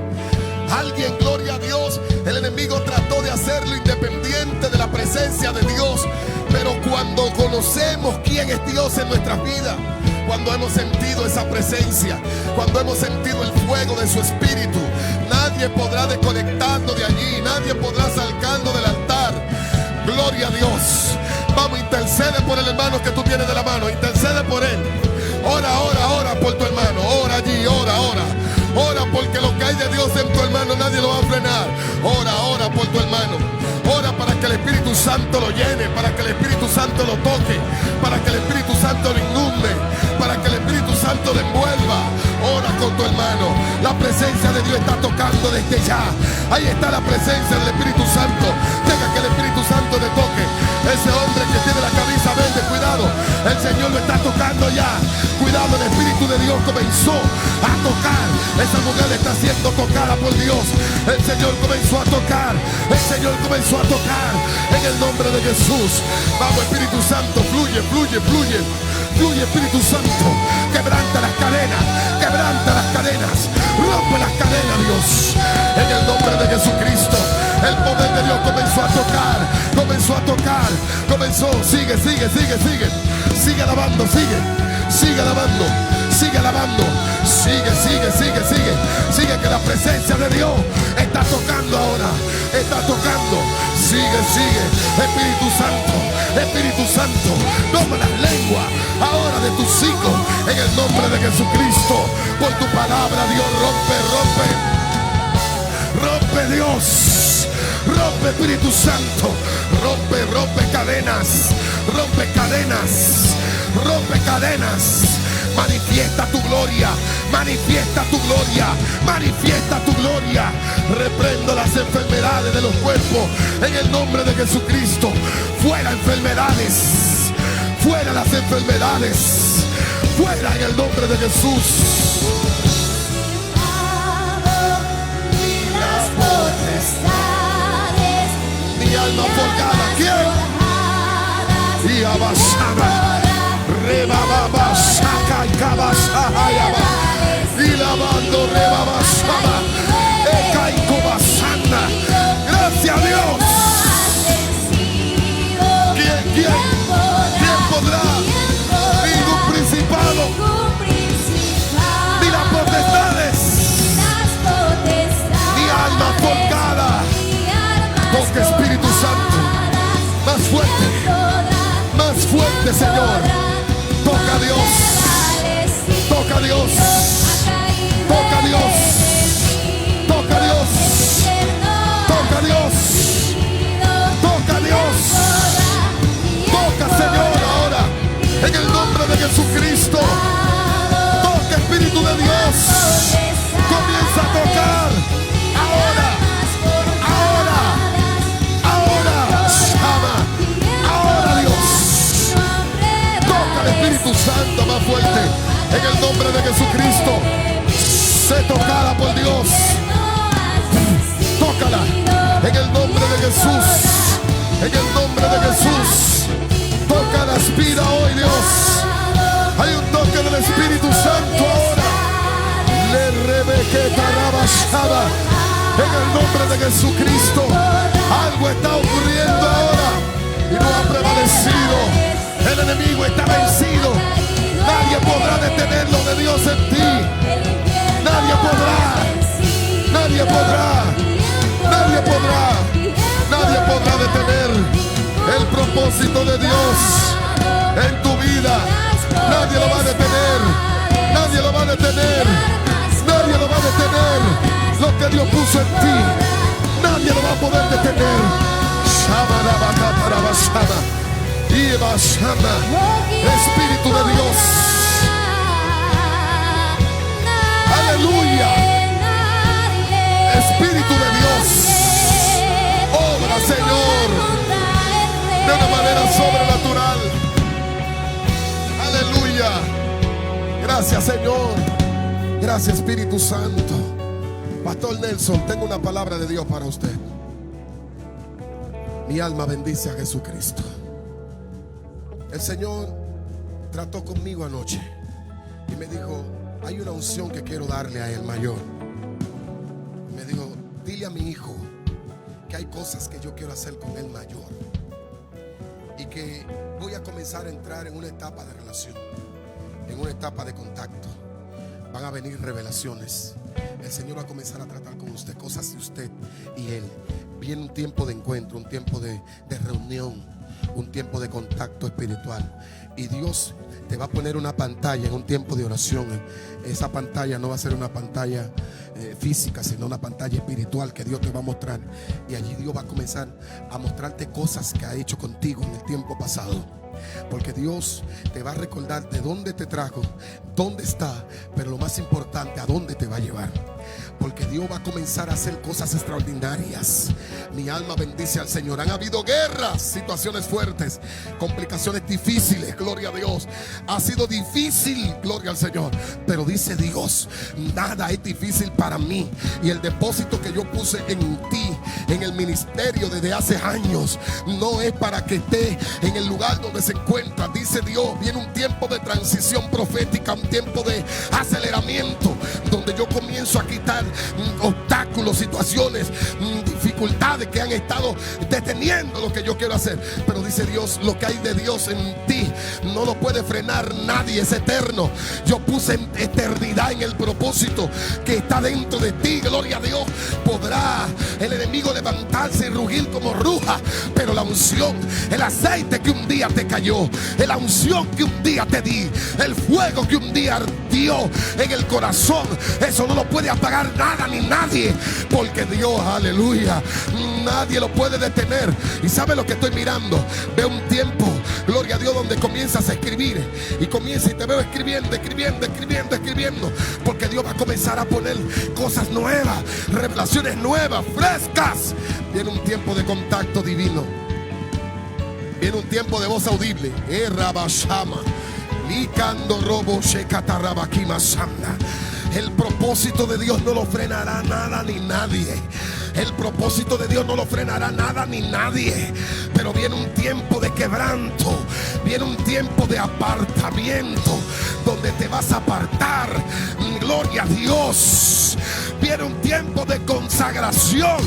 [SPEAKER 2] Alguien, gloria a Dios. El enemigo trató de hacerlo independiente de la presencia de Dios. Pero cuando conocemos quién es Dios en nuestras vidas, cuando hemos sentido esa presencia, cuando hemos sentido el fuego de su espíritu, nadie podrá desconectarnos de allí, nadie podrá sacarnos del altar. Gloria a Dios. Vamos, intercede por el hermano que tú tienes de la mano, intercede por él. Ora, ora, ora por tu hermano, ora allí, ora, ora. Ora, porque lo que hay de Dios en tu hermano nadie lo va a frenar. Ora, ora por tu hermano. Ora para que el Espíritu Santo lo llene, para que el Espíritu Santo lo toque, para que el Espíritu Santo lo inunde, para que el Espíritu Santo lo envuelva. Ora con tu hermano. La presencia de Dios está tocando desde ya. Ahí está la presencia del Espíritu Santo. Deja que el Espíritu Santo le toque. Ese hombre que tiene la camisa verde, cuidado, el Señor lo está tocando ya. Cuidado, el Espíritu de Dios comenzó a tocar. Esa mujer está siendo tocada por Dios. El Señor comenzó a tocar. El Señor comenzó a tocar en el nombre de Jesús. Vamos, Espíritu Santo, fluye, fluye, fluye. Fluye, Espíritu Santo. Quebranta las cadenas, quebranta las cadenas. Rompe las cadenas, Dios. En el nombre de Jesucristo. El poder de Dios comenzó a tocar. Comenzó a tocar. Comenzó. Sigue, sigue, sigue, sigue. Sigue alabando, sigue. Sigue alabando. Sigue alabando. Sigue, sigue, sigue, sigue. Sigue, que la presencia de Dios está tocando ahora. Está tocando. Sigue, sigue. Espíritu Santo. Espíritu Santo. Toma las lenguas ahora de tus hijos. En el nombre de Jesucristo. Por tu palabra, Dios, rompe, rompe. Rompe, Dios. Rompe, Espíritu Santo. Rompe, rompe cadenas. Rompe cadenas. Rompe cadenas. Manifiesta tu gloria. Manifiesta tu gloria. Manifiesta tu gloria. Reprendo las enfermedades de los cuerpos en el nombre de Jesucristo. Fuera enfermedades. Fuera las enfermedades. Fuera en el nombre de Jesús. Mi alma forjada, ¿quién? Y abasaba, rebababa, saca y cabasaba, y lavando, rebabasaba, eca y cobasana. Gracias a Dios. ¿Quién podrá? Ningún principado, ni las potestades, mi alma forjada. Toca, Espíritu Santo, más fuerte, Señor. Toca a Dios, toca a Dios, toca a Dios, toca a Dios, toca a Dios, toca a Dios, toca, Señor, ahora, en el nombre de Jesucristo. Toca, Espíritu de Dios, comienza a tocar, ahora. Espíritu Santo, más fuerte, en el nombre de Jesucristo. Sé tocada por Dios. Tócala en el nombre de Jesús. En el nombre de Jesús. Toca la vida hoy, Dios. Hay un toque del Espíritu Santo ahora. Le rebequeta rabashaba. En el nombre de Jesucristo. Algo está ocurriendo ahora y no ha prevalecido. El enemigo está vencido. Nadie podrá detener lo de Dios en ti. Nadie podrá. Nadie podrá. Nadie podrá. Nadie podrá detener el propósito de Dios en tu vida. Nadie lo va a detener. Nadie lo va a detener. Nadie lo va a detener. Lo que Dios puso en ti, nadie lo va a poder detener. Espíritu de Dios. Aleluya. Espíritu de Dios. Obra, Señor, de una manera sobrenatural. Aleluya. Gracias, Señor. Gracias, Espíritu Santo. Pastor Nelson, tengo una palabra de Dios para usted. Mi alma bendice a Jesucristo. El Señor trató conmigo anoche y me dijo: hay una unción que quiero darle a él mayor. Me dijo: dile a mi hijo que hay cosas que yo quiero hacer con él mayor. y que voy a comenzar a entrar en una etapa de relación, en una etapa de contacto. Van a venir revelaciones. El Señor va a comenzar a tratar con usted cosas de usted y Él. Viene un tiempo de encuentro, un tiempo de reunión, un tiempo de contacto espiritual. Y Dios te va a poner una pantalla en un tiempo de oración. Esa pantalla no va a ser una pantalla física, sino una pantalla espiritual que Dios te va a mostrar. Y allí Dios va a comenzar a mostrarte cosas que ha hecho contigo en el tiempo pasado. Porque Dios te va a recordar de dónde te trajo, dónde está, pero lo más importante, a dónde te va a llevar. Porque Dios va a comenzar a hacer cosas extraordinarias. Mi alma bendice al Señor. Han habido guerras, situaciones fuertes, complicaciones difíciles, gloria a Dios. Ha sido difícil, gloria al Señor. Pero dice Dios, nada es difícil para mí. Y el depósito que yo puse en ti, en el ministerio desde hace años, no es para que esté en el lugar donde se encuentra. Dice Dios, viene un tiempo de transición profética, un tiempo de aceleramiento, donde yo comienzo a quitar obstáculos, situaciones, dificultades que han estado deteniendo lo que yo quiero hacer. Pero dice Dios, lo que hay de Dios en ti no lo puede frenar nadie, es eterno. Yo puse eternidad en el propósito que está dentro de ti, gloria a Dios. Podrá el enemigo levantarse y rugir como ruja, pero la unción, el aceite que un día te cayó, la unción que un día te di, el fuego que un día ardió en el corazón, eso no lo puede apagar nada ni nadie, porque Dios, aleluya, nadie lo puede detener. Y sabe lo que estoy mirando, veo un tiempo, gloria a Dios, donde comienzas a escribir y comienza y te veo escribiendo, porque Dios va a comenzar a poner cosas nuevas, revelaciones nuevas, frescas. Viene un tiempo de contacto divino, viene un tiempo de voz audible. El propósito de Dios no lo frenará nada ni nadie. El propósito de Dios no lo frenará nada ni nadie. Pero viene un tiempo de quebranto, viene un tiempo de apartamiento, donde te vas a apartar, gloria a Dios. Viene un tiempo de consagración,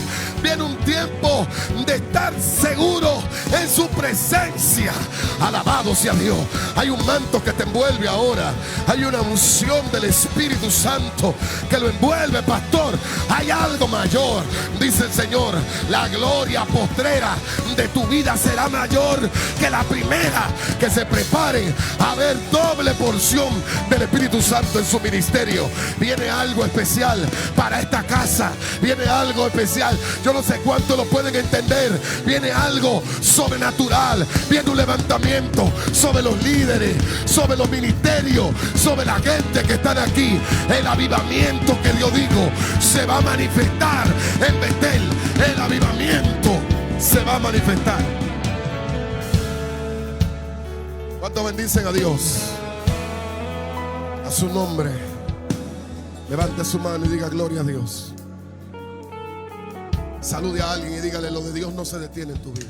[SPEAKER 2] viene un tiempo de estar seguro en su presencia. Alabado sea Dios. Hay un manto que te envuelve ahora, hay una unción del Espíritu Santo que lo envuelve, pastor. Hay algo mayor, dice el Señor. La gloria postrera de tu vida será mayor que la primera. Que se preparen a ver doble porción del Espíritu Santo en su ministerio. Viene algo especial para esta casa, viene algo especial. Yo no sé cuánto lo pueden entender. Viene algo sobrenatural, viene un levantamiento sobre los líderes, sobre los ministerios, sobre la gente que están aquí. El avivamiento que Dios dijo se va a manifestar en Betel. El avivamiento se va a manifestar. ¿Cuánto bendicen a Dios? A su nombre. Levante su mano y diga gloria a Dios. Salude a alguien y dígale: lo de Dios no se detiene en tu vida.